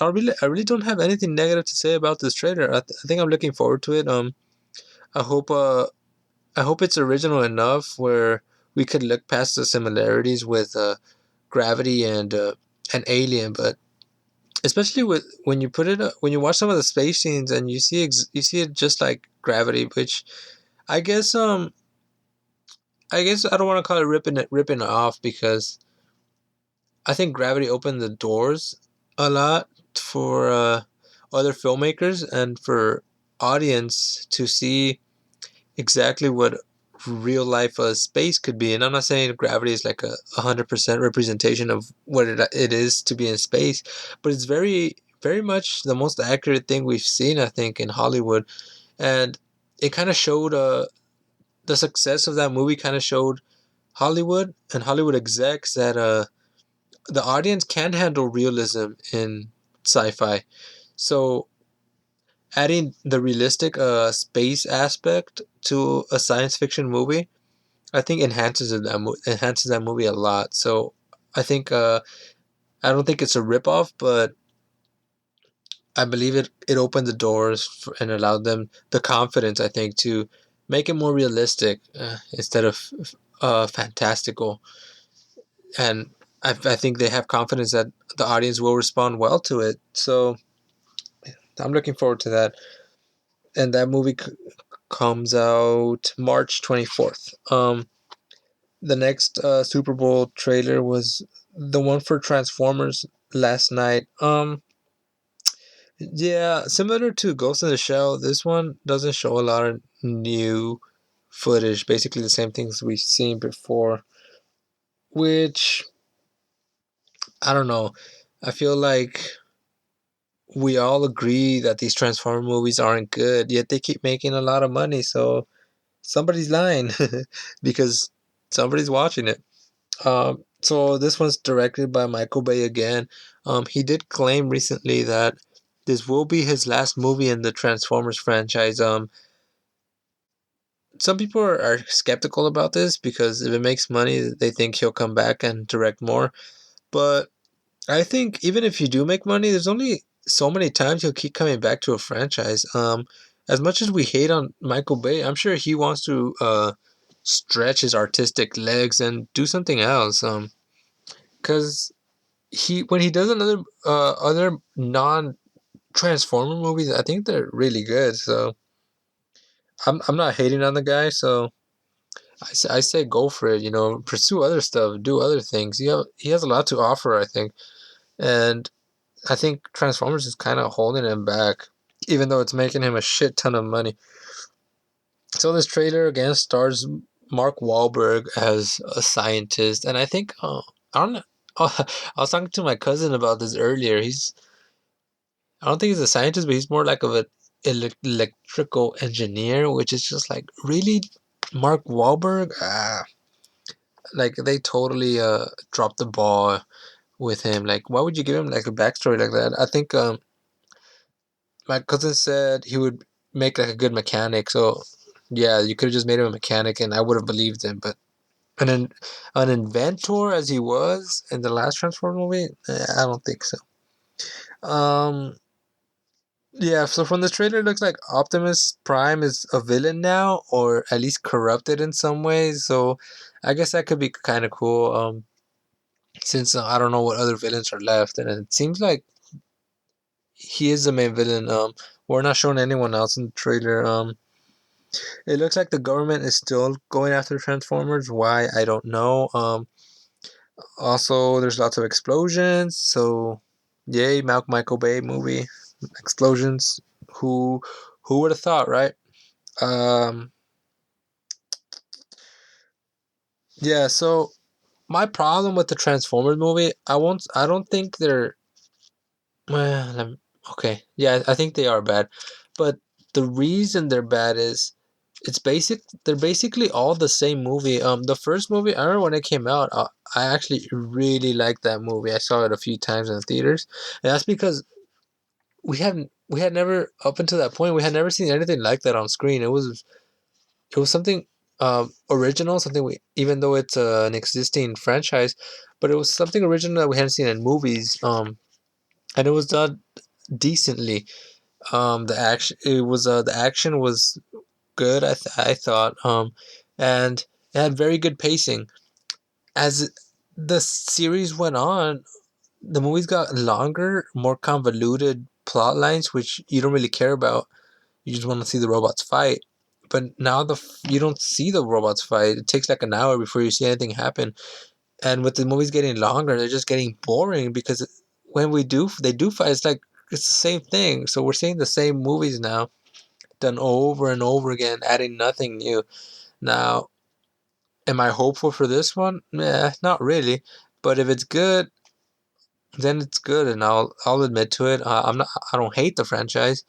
really don't have anything negative to say about this trailer. I think I'm looking forward to it. I hope I hope it's original enough where we could look past the similarities with Gravity and Alien, but especially with when you put it when you watch some of the space scenes and you see it just like Gravity, which I guess I don't want to call it ripping it off, because I think Gravity opened the doors a lot for other filmmakers and for audience to see exactly what real life space could be. And I'm not saying Gravity is like a 100% representation of what it is to be in space, but it's very much the most accurate thing we've seen, I think, in Hollywood. And it kind of showed the success of that movie kind of showed Hollywood and Hollywood execs that the audience can handle realism in sci-fi. So adding the realistic space aspect to a science fiction movie, I think enhances that movie a lot. So I think I don't think it's a ripoff, but I believe it opened the doors and allowed them the confidence, I think, to make it more realistic instead of fantastical. And I think they have confidence that the audience will respond well to it. So I'm looking forward to that. And that movie comes out March 24th. The next Super Bowl trailer was the one for Transformers last night. Yeah, similar to Ghost in the Shell, this one doesn't show a lot of new footage, basically the same things we've seen before, which I don't know. I feel like we all agree that these Transformer movies aren't good, yet they keep making a lot of money, so somebody's lying because somebody's watching it. So this one's directed by Michael Bay again. He did claim recently that this will be his last movie in the Transformers franchise. Some people are skeptical about this because if it makes money, they think he'll come back and direct more. But I think even if you do make money, there's only so many times he'll keep coming back to a franchise. As much as we hate on Michael Bay, I'm sure he wants to stretch his artistic legs and do something else. Because he when he does another other non Transformer movies, I think they're really good. So I'm not hating on the guy. So I say go for it. You know, pursue other stuff, do other things. He has a lot to offer, I think, and I think Transformers is kind of holding him back, even though it's making him a shit ton of money. So this trailer again stars Mark Wahlberg as a scientist, and I think I don't know. I was talking to my cousin about this earlier. I don't think he's a scientist, but he's more like of an electrical engineer, which is just like really Mark Wahlberg. Like they totally dropped the ball with him. Like, why would you give him like a backstory like that? I think my cousin said he would make like a good mechanic. So yeah, you could have just made him a mechanic, and I would have believed him. But an an inventor as he was in the last Transformers movie, I don't think so. Um, yeah. So from the trailer, it looks like Optimus Prime is a villain now, or at least corrupted in some ways. So I guess that could be kind of cool. Since I don't know what other villains are left, and it seems like he is the main villain. We're not showing anyone else in the trailer. It looks like the government is still going after Transformers. Why I don't know. Also, there's lots of explosions. So, yay, Michael Bay movie explosions. Who who would have thought, right? Um, yeah. So my problem with the Transformers movie, I don't think they're well, okay. Yeah, I think they are bad. But the reason they're bad is they're basically all the same movie. The first movie, I remember when it came out, I actually really liked that movie. I saw it a few times in the theaters. And that's because we had never up until that point we had never seen anything like that on screen. It was something original, something we even though it's an existing franchise, but it was something original that we hadn't seen in movies. And it was done decently. The action was good. I thought, and it had very good pacing. As the series went on, the movies got longer, more convoluted plot lines, which you don't really care about. You just want to see the robots fight. But now you don't see the robots fight. It takes like an hour before you see anything happen. And with the movies getting longer, they're just getting boring because when they do fight. It's the same thing. So we're seeing the same movies now done over and over again, adding nothing new. Now, am I hopeful for this one? Nah, not really. But if it's good, then it's good, and I'll admit to it. I don't hate the franchise.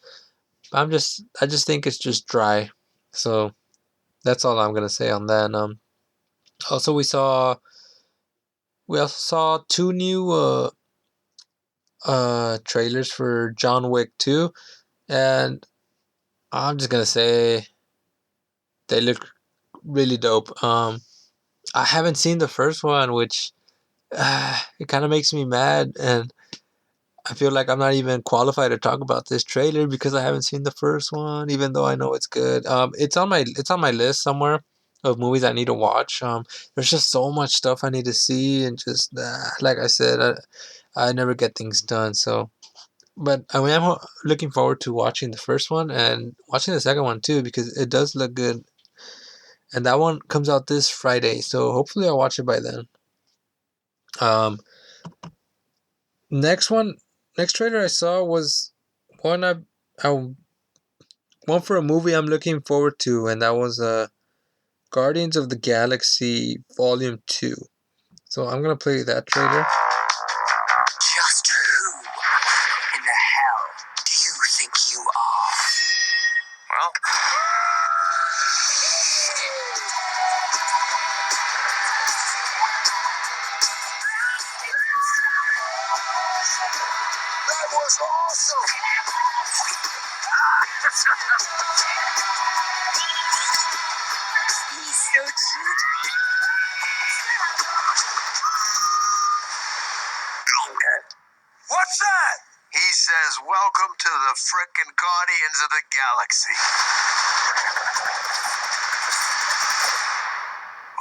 I just think it's just dry. So that's all I'm gonna say on that. Also we also saw two new trailers for John Wick 2. and I'm just gonna say they look really dope. I haven't seen the first one, which it kind of makes me mad, and I feel like I'm not even qualified to talk about this trailer because I haven't seen the first one, even though I know it's good. It's on my list somewhere of movies I need to watch. There's just so much stuff I need to see, and just like I said, I never get things done. So, but I mean, I'm looking forward to watching the first one and watching the second one too because it does look good. And that one comes out this Friday, so hopefully I'll watch it by then. Um, next one, next trailer I saw was one I one for a movie I'm looking forward to, and that was Guardians of the Galaxy Volume 2. So I'm gonna play that trailer. Just who in the hell do you think you are? Well, that was awesome! He's so cute. What's that? He says, welcome to the frickin' Guardians of the Galaxy.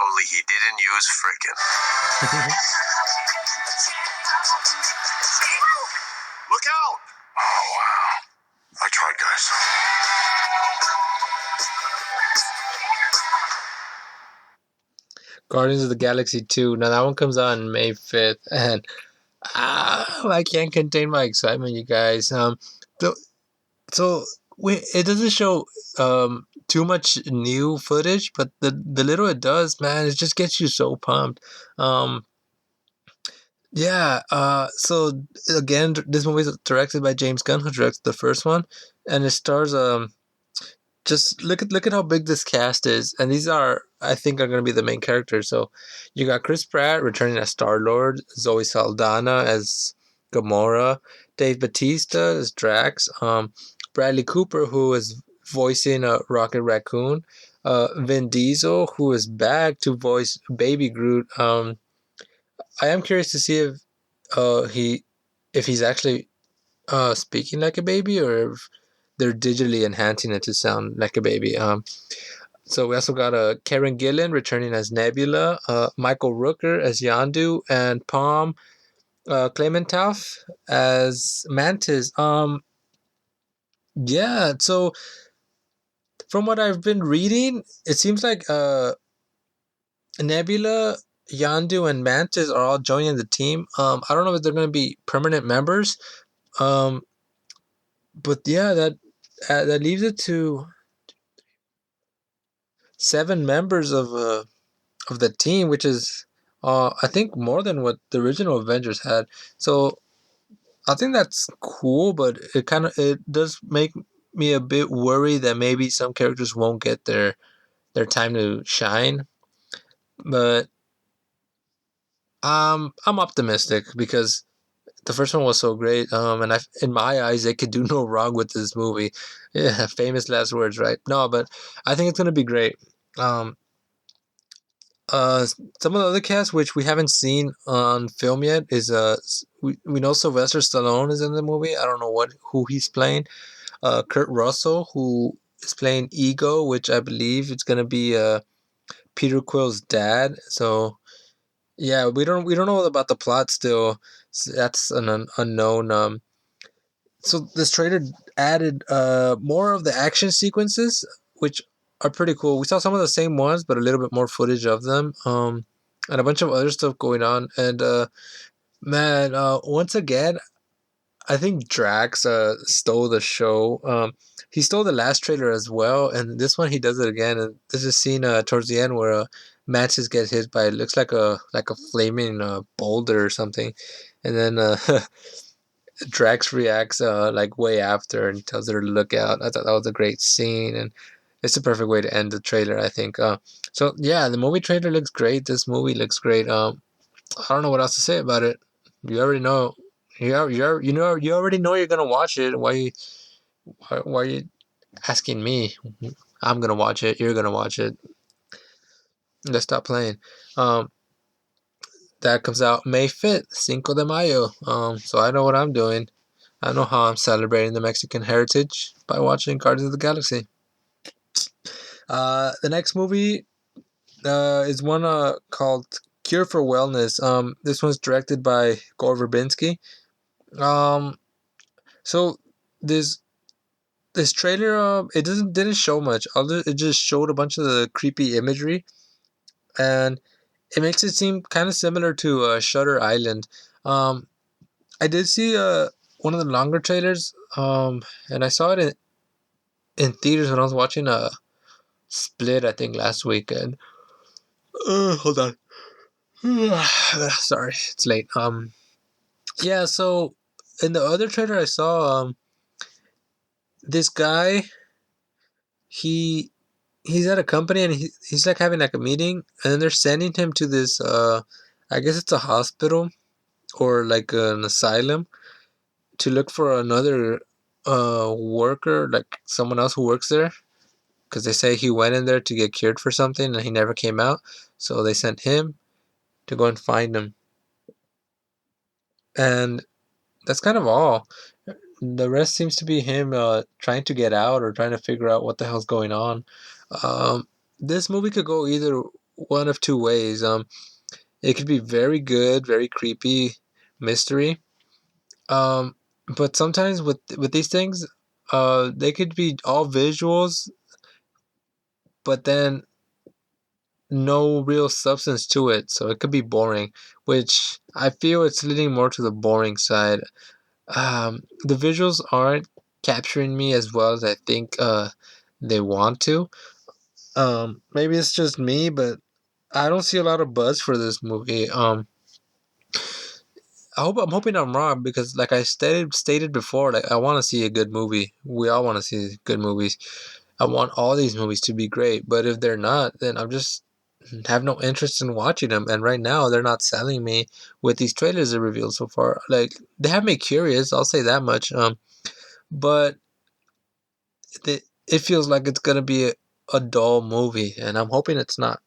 Only he didn't use frickin'. Look out! Oh, wow. I tried, guys. Guardians of the Galaxy 2. Now that one comes out on May 5th, and I can't contain my excitement, you guys. So it doesn't show too much new footage, but the little it does, man, it just gets you so pumped. Yeah. So again, this movie is directed by James Gunn, who directed the first one, and it stars just look at how big this cast is, and these are I think are going to be the main characters. So you got Chris Pratt returning as Star Lord, Zoe Saldana as Gamora, Dave Bautista as Drax, Bradley Cooper who is voicing Rocket Raccoon, Vin Diesel who is back to voice Baby Groot. I am curious to see if he's actually speaking like a baby or if they're digitally enhancing it to sound like a baby. So we also got Karen Gillan returning as Nebula, Michael Rooker as Yondu, and Palm Clementov as Mantis. Yeah. So from what I've been reading, it seems like Nebula, Yondu, and Mantis are all joining the team. I don't know if they're going to be permanent members. Um, but yeah, that leaves it to 7 members of the team, which is I think more than what the original Avengers had. So I think that's cool, but it does make me a bit worried that maybe some characters won't get their time to shine. But I'm optimistic because the first one was so great. And in my eyes, they could do no wrong with this movie. Yeah, famous last words, right? No, but I think it's gonna be great. Um, some of the other cast which we haven't seen on film yet is we know Sylvester Stallone is in the movie. I don't know who he's playing. Kurt Russell who is playing Ego, which I believe it's gonna be Peter Quill's dad. So yeah, we don't know about the plot still. So that's an unknown. So this trailer added more of the action sequences, which are pretty cool. We saw some of the same ones, but a little bit more footage of them. And a bunch of other stuff going on. And man, once again, I think Drax stole the show. He stole the last trailer as well, and this one he does it again. And there's a scene towards the end where Mantis gets hit by it looks like a flaming boulder or something, and then Drax reacts like way after and tells her to look out. I thought that was a great scene, and it's a perfect way to end the trailer, I think. So yeah, the movie trailer looks great. This movie looks great. I don't know what else to say about it. You already know. You already know you're gonna watch it. Why Why are you asking me? I'm gonna watch it. You're gonna watch it. Let's stop playing. Um, that comes out May 5th, Cinco de Mayo. So I know what I'm doing. I know how I'm celebrating the Mexican heritage by watching Guardians of the Galaxy. The next movie is one called Cure for Wellness. This one's directed by Gore Verbinski. So this this trailer, it didn't show much. Other it just showed a bunch of the creepy imagery, and it makes it seem kind of similar to Shutter Island. Um, I did see one of the longer trailers, and I saw it in theaters when I was watching Split, I think last weekend. Hold on. Sorry, it's late. Yeah. So in the other trailer I saw, this guy, he he's at a company and he's like having like a meeting, and then they're sending him to this I guess it's a hospital or like an asylum to look for another worker, like someone else who works there, because they say he went in there to get cured for something and he never came out, so they sent him to go and find him. And that's kind of all. The rest seems to be him trying to get out or trying to figure out what the hell's going on. This movie could go either one of two ways. It could be very good, very creepy mystery. But sometimes with these things, they could be all visuals, but then no real substance to it. So it could be boring, which I feel it's leaning more to the boring side. The visuals aren't capturing me as well as I think they want to. Maybe it's just me, but I don't see a lot of buzz for this movie. I'm hoping I'm wrong because, like I stated before, like I want to see a good movie. We all want to see good movies. I want all these movies to be great, but if they're not, then I'm just have no interest in watching them. And right now, they're not selling me with these trailers they revealed so far. Like they have me curious. I'll say that much. But it feels like it's gonna be a dull movie, and I'm hoping it's not.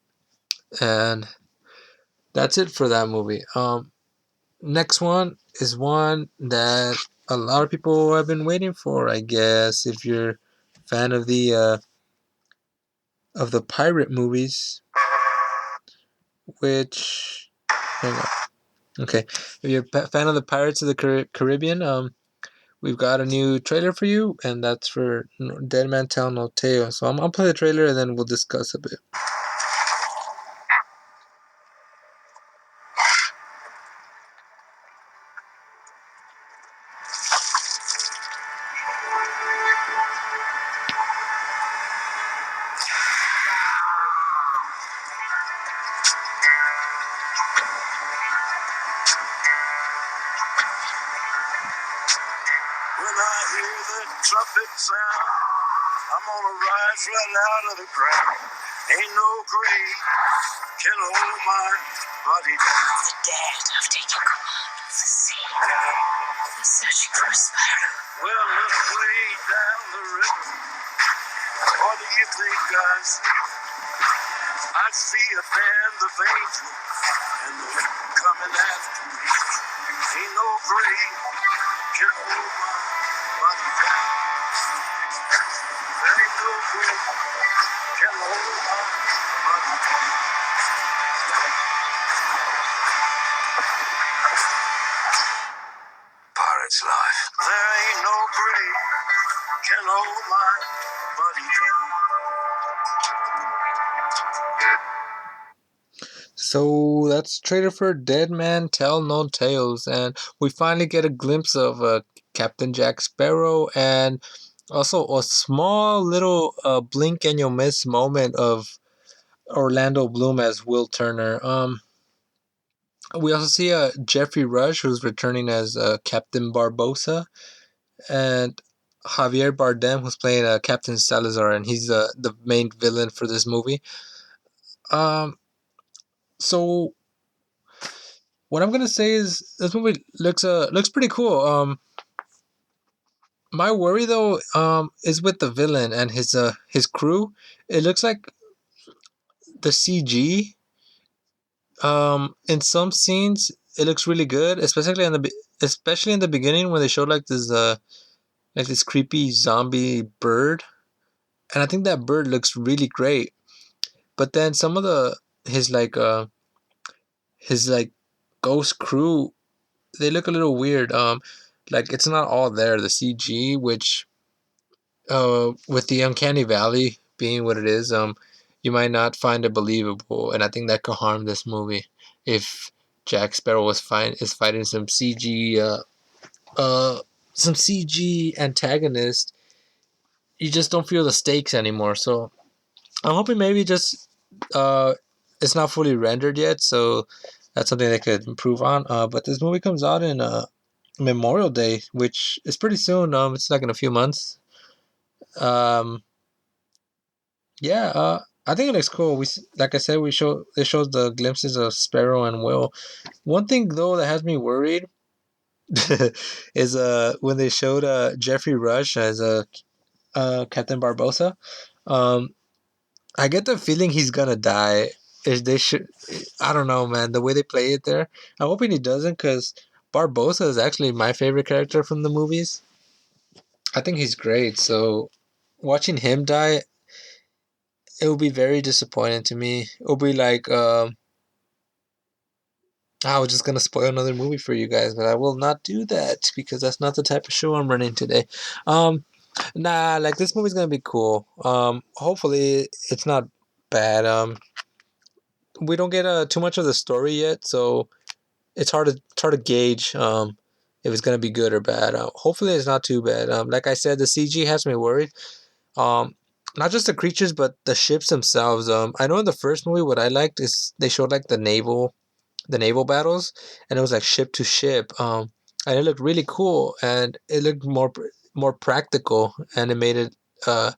And that's it for that movie. Next one is one that a lot of people have been waiting for, I guess. If you're a fan of the pirate movies, which hang on. Okay, if you're a fan of the Pirates of the Caribbean, we've got a new trailer for you, and that's for Dead Man Tell No Tale. So I'll play the trailer and then we'll discuss a bit. When I hear the trumpet sound, I'm gonna rise right out of the ground. Ain't no grave can hold my body down. The dead have taken command of the sea. They're searching for a sparrow. Well, look way down the river. What do you think, guys? I see a band of angels, and they're coming after me. Ain't no grave can hold my body down. There ain't no grave can hold my body down. Pirate's life. There ain't no grave can hold my body down. So that's trailer for Dead Man Tell No Tales, and we finally get a glimpse of Captain Jack Sparrow, and also a small little blink and you'll miss moment of Orlando Bloom as Will Turner. We also see Jeffrey Rush, who's returning as Captain Barbosa, and Javier Bardem, who's playing Captain Salazar, and he's the main villain for this movie. So what I'm gonna say is this movie looks pretty cool. My worry though, is with the villain and his crew. It looks like the CG. In some scenes, it looks really good, especially in the beginning when they showed like this creepy zombie bird, and I think that bird looks really great. But then some of the his like his like ghost crew, they look a little weird. Like it's not all there, the CG, which with the uncanny valley being what it is, you might not find it believable, and I think that could harm this movie if Jack Sparrow is fighting uh some CG antagonist. You just don't feel the stakes anymore. So I'm hoping maybe just uh it's not fully rendered yet, so that's something they could improve on. But this movie comes out in Memorial Day, which is pretty soon. It's like in a few months. Um, yeah. I think it looks cool. Like I said, it shows the glimpses of Sparrow and Will. One thing though that has me worried is when they showed Jeffrey Rush as Captain Barbosa. Um, I get the feeling he's gonna die. Is they should, I don't know, man. The way they play it there, I'm hoping he doesn't, because Barbosa is actually my favorite character from the movies. I think he's great. So watching him die, it will be very disappointing to me. It will be like, I was just gonna spoil another movie for you guys, but I will not do that because that's not the type of show I'm running today. Um, nah, like this movie's gonna be cool. Hopefully it's not bad. We don't get too much of the story yet, so it's hard to gauge if it's gonna be good or bad. Hopefully it's not too bad. Like I said, the CG has me worried. Um, Not just the creatures, but the ships themselves. I know in the first movie, what I liked is they showed like the naval battles, and it was like ship to ship. And it looked really cool, and it looked more practical, and it made it since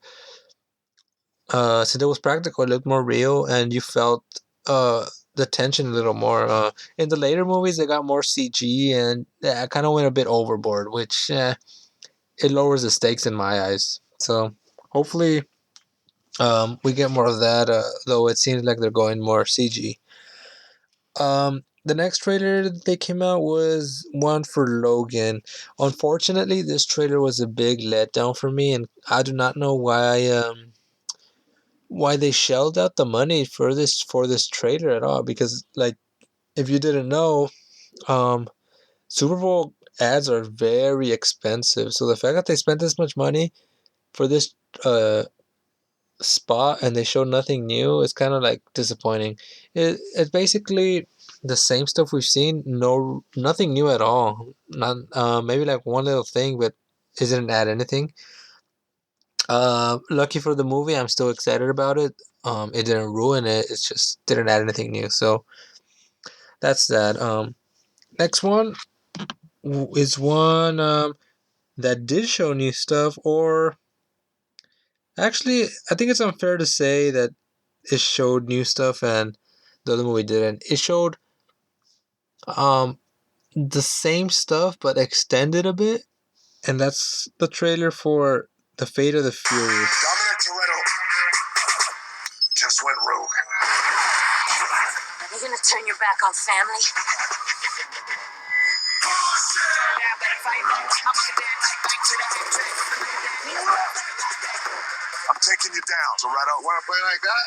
it was practical, it looked more real, and you felt the tension a little more. In the later movies, they got more CG, and I kind of went a bit overboard, which it lowers the stakes in my eyes. So hopefully, we get more of that. Though it seems like they're going more CG. The next trailer that they came out was one for Logan. Unfortunately, this trailer was a big letdown for me, and I do not know why they shelled out the money for this trailer at all. Because like, if you didn't know, um, Super Bowl ads are very expensive. So the fact that they spent this much money for this spot and they showed nothing new is kind of like disappointing. It's basically the same stuff we've seen. No, nothing new at all. Not maybe like one little thing, but it didn't add anything. Lucky for the movie, I'm still excited about it. It didn't ruin it. It just didn't add anything new. So that's that. Next one is one that did show new stuff, or actually, I think it's unfair to say that it showed new stuff and the other movie didn't. It showed um the same stuff but extended a bit, and that's the trailer for The Fate of the Furious. Dominic Toretto just went rogue. You gonna turn your back on family? I'm taking you down, Toretto. Want to play like that?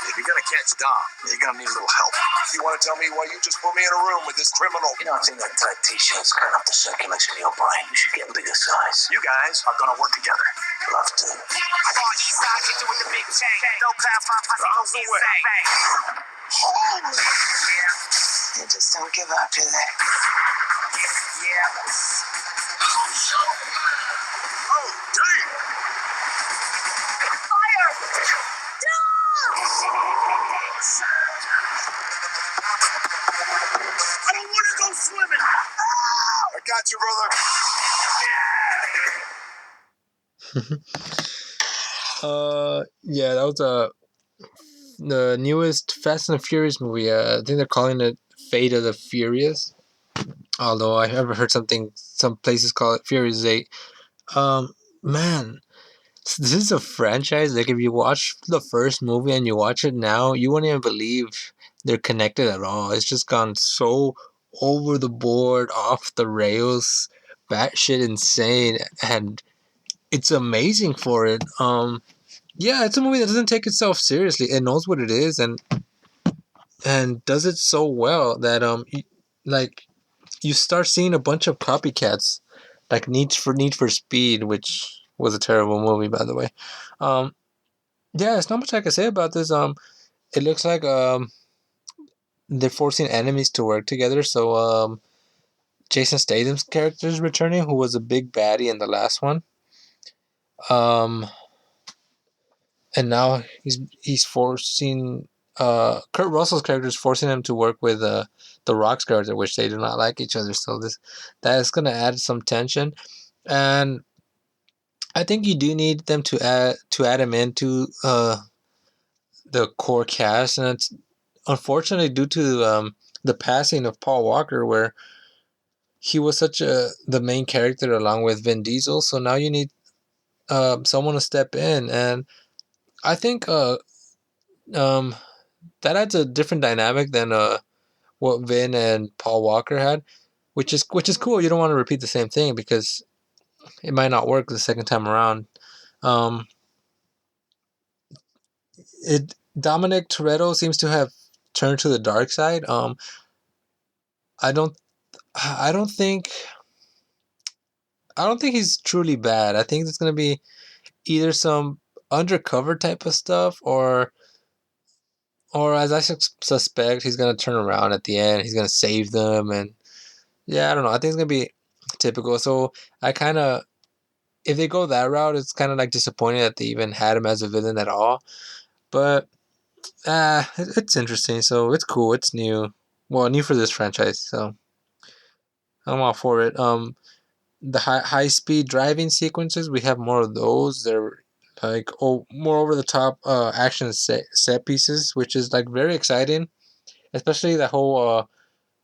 If you're gonna catch Dom, you're gonna need a little help. You want to tell me why you just put me in a room with this criminal? You know, I think that tight t-shirt's cut up the circulation in your brain. You should get bigger size. You guys are gonna work together. Love to. Holy! You just don't give up, do they? Oh, damn! Fire! I don't want to go swimming. I got you, brother. Yeah, that was the newest Fast and the Furious movie. I think they're calling it Fate of the Furious. Although I ever heard some places call it Furious 8. Man, this is a franchise. Like, if you watch the first movie and you watch it now, you won't even believe they're connected at all. It's just gone so over the board, off the rails, batshit insane, and it's amazing for it. Yeah, it's a movie that doesn't take itself seriously. It knows what it is, and does it so well that like you start seeing a bunch of copycats, like Need for Speed, which was a terrible movie, by the way. Um, yeah, there's not much I can say about this. It looks like they're forcing enemies to work together. So Jason Statham's character is returning, who was a big baddie in the last one. Um, and now he's forcing Kurt Russell's character is forcing him to work with the Rock's character, which they do not like each other. So that is going to add some tension, and I think you do need them to add him into the core cast, and it's unfortunately due to the passing of Paul Walker, where he was such the main character along with Vin Diesel. So now you need someone to step in, and I think um, that adds a different dynamic than what Vin and Paul Walker had, which is cool. You don't want to repeat the same thing because it might not work the second time around. Um, it Dominic Toretto seems to have turned to the dark side. I don't I don't think he's truly bad. I think it's gonna be either some undercover type of stuff, or as I suspect, he's gonna turn around at the end. He's gonna save them, and yeah, I don't know. I think it's gonna be typical. So I kind of, if they go that route, it's kind of like disappointing that they even had him as a villain at all. But it's interesting. So it's cool. It's new. Well, new for this franchise. So I'm all for it. The high speed driving sequences, we have more of those. They're like more over the top action set pieces, which is like very exciting, especially that whole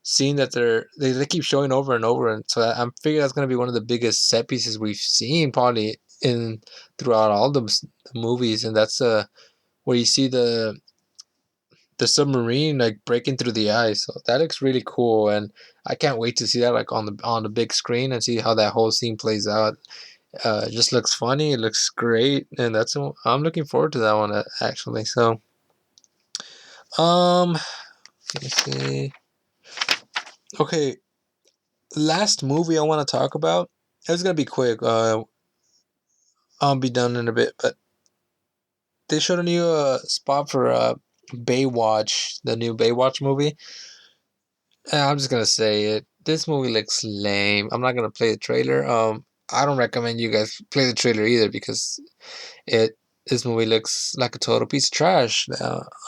scene that they keep showing over and over, and so I'm figuring that's going to be one of the biggest set pieces we've seen probably in throughout all the movies, and that's where you see the submarine like breaking through the ice. So that looks really cool, and I can't wait to see that like on the big screen and see how that whole scene plays out. It just looks funny. It looks great, and I'm looking forward to that one actually. So, um, let me see. Okay, last movie I want to talk about. It's gonna be quick. I'll be done in a bit, but they showed a new spot for Baywatch, the new Baywatch movie. I'm just gonna say it. This movie looks lame. I'm not gonna play the trailer. I don't recommend you guys play the trailer either because it this movie looks like a total piece of trash.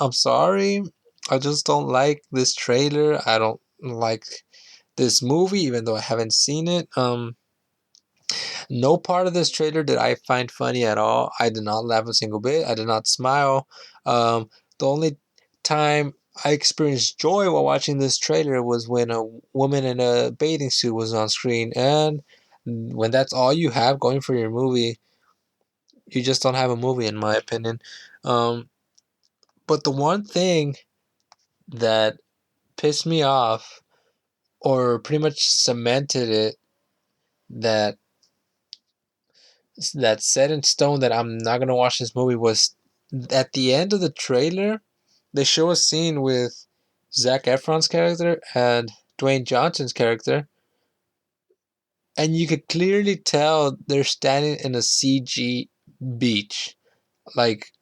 I'm sorry. I just don't like this trailer. I don't like this movie, even though I haven't seen it. No part of this trailer did I find funny at all. I did not laugh a single bit. I did not smile. The only time I experienced joy while watching this trailer was when a woman in a bathing suit was on screen. And when that's all you have going for your movie, you just don't have a movie, in my opinion. Um, but the one thing that pissed me off, or pretty much cemented it, that set in stone that I'm not gonna watch this movie was at the end of the trailer. They show a scene with Zac Efron's character and Dwayne Johnson's character, and you could clearly tell they're standing in a CG beach. Like,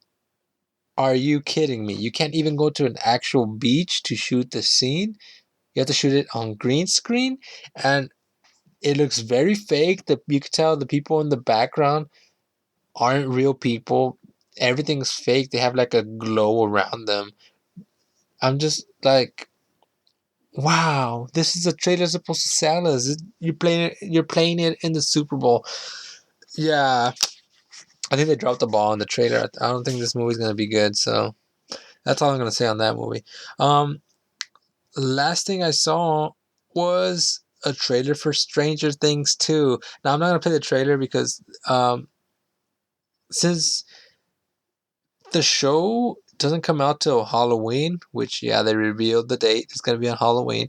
are you kidding me? You can't even go to an actual beach to shoot the scene. You have to shoot it on green screen, and it looks very fake. You could tell the people in the background aren't real people. Everything's fake. They have like a glow around them. I'm just like, wow, this is a trailer supposed to sell us. You're playing it in the Super Bowl. Yeah, I think they dropped the ball on the trailer. I don't think this movie's gonna be good. So that's all I'm gonna say on that movie. Last thing I saw was a trailer for Stranger Things 2. Now I'm not gonna play the trailer because since the show doesn't come out till Halloween, which they revealed the date. It's gonna be on Halloween.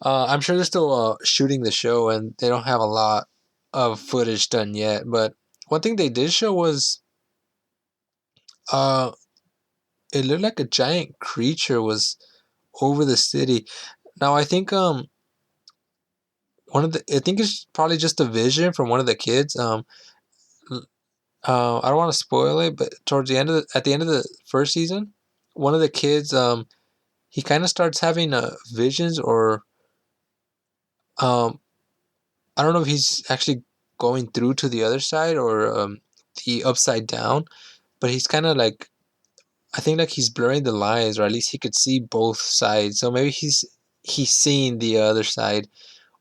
I'm sure they're still shooting the show, and they don't have a lot of footage done yet. But one thing they did show was uh, it looked like a giant creature was over the city. Now I think I think it's probably just a vision from one of the kids. I don't want to spoil it, but towards the end of at the end of the first season, one of the kids he kind of starts having visions, or um I don't know if he's actually going through to the other side, or the upside down, but he's kind of like, I think like he's blurring the lines, or at least he could see both sides. So maybe he's seeing the other side,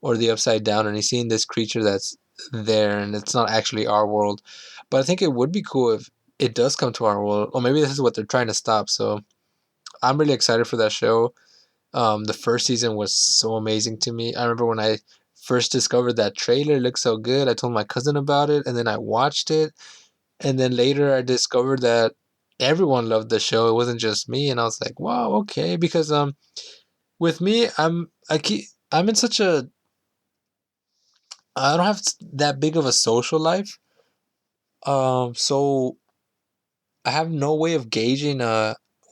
or the upside down, and he's seeing this creature that's there, and it's not actually our world. But I think it would be cool if it does come to our world, or maybe this is what they're trying to stop. So I'm really excited for that show. The first season was so amazing to me. I remember when I first discovered that trailer, it looked so good. I told my cousin about it, and then I watched it, and then later I discovered that everyone loved the show. It wasn't just me, and I was like, wow, okay. Because with me, I'm in such a I don't have that big of a social life. So I have no way of gauging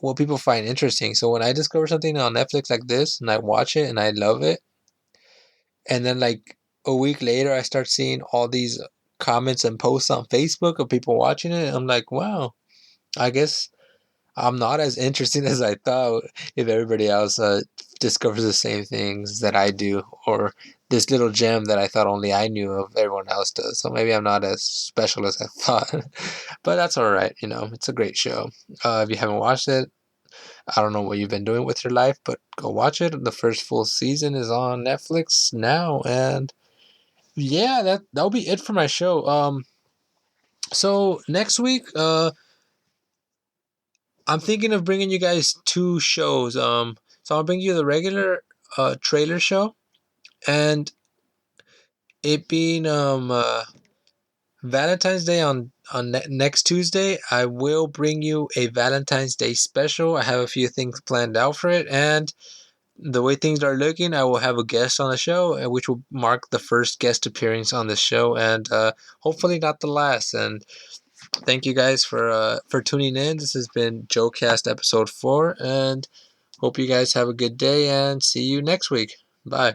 what people find interesting. So when I discover something on Netflix like this, and I watch it and I love it, and then like a week later I start seeing all these comments and posts on Facebook of people watching it, I'm like, wow, I guess I'm not as interesting as I thought if everybody else discovers the same things that I do, or this little gem that I thought only I knew of, everyone else does. So maybe I'm not as special as I thought. But that's all right. It's a great show. If you haven't watched it, I don't know what you've been doing with your life, but go watch it. The first full season is on Netflix now. And yeah, that'll be it for my show. So next week, I'm thinking of bringing you guys two shows. So I'll bring you the regular trailer show, and it being Valentine's Day on next Tuesday, I will bring you a Valentine's Day special. I have a few things planned out for it, and the way things are looking, I will have a guest on the show, which will mark the first guest appearance on the show, and hopefully not the last. And thank you guys for tuning in. This has been JoCast episode 4, and hope you guys have a good day, and see you next week. Bye.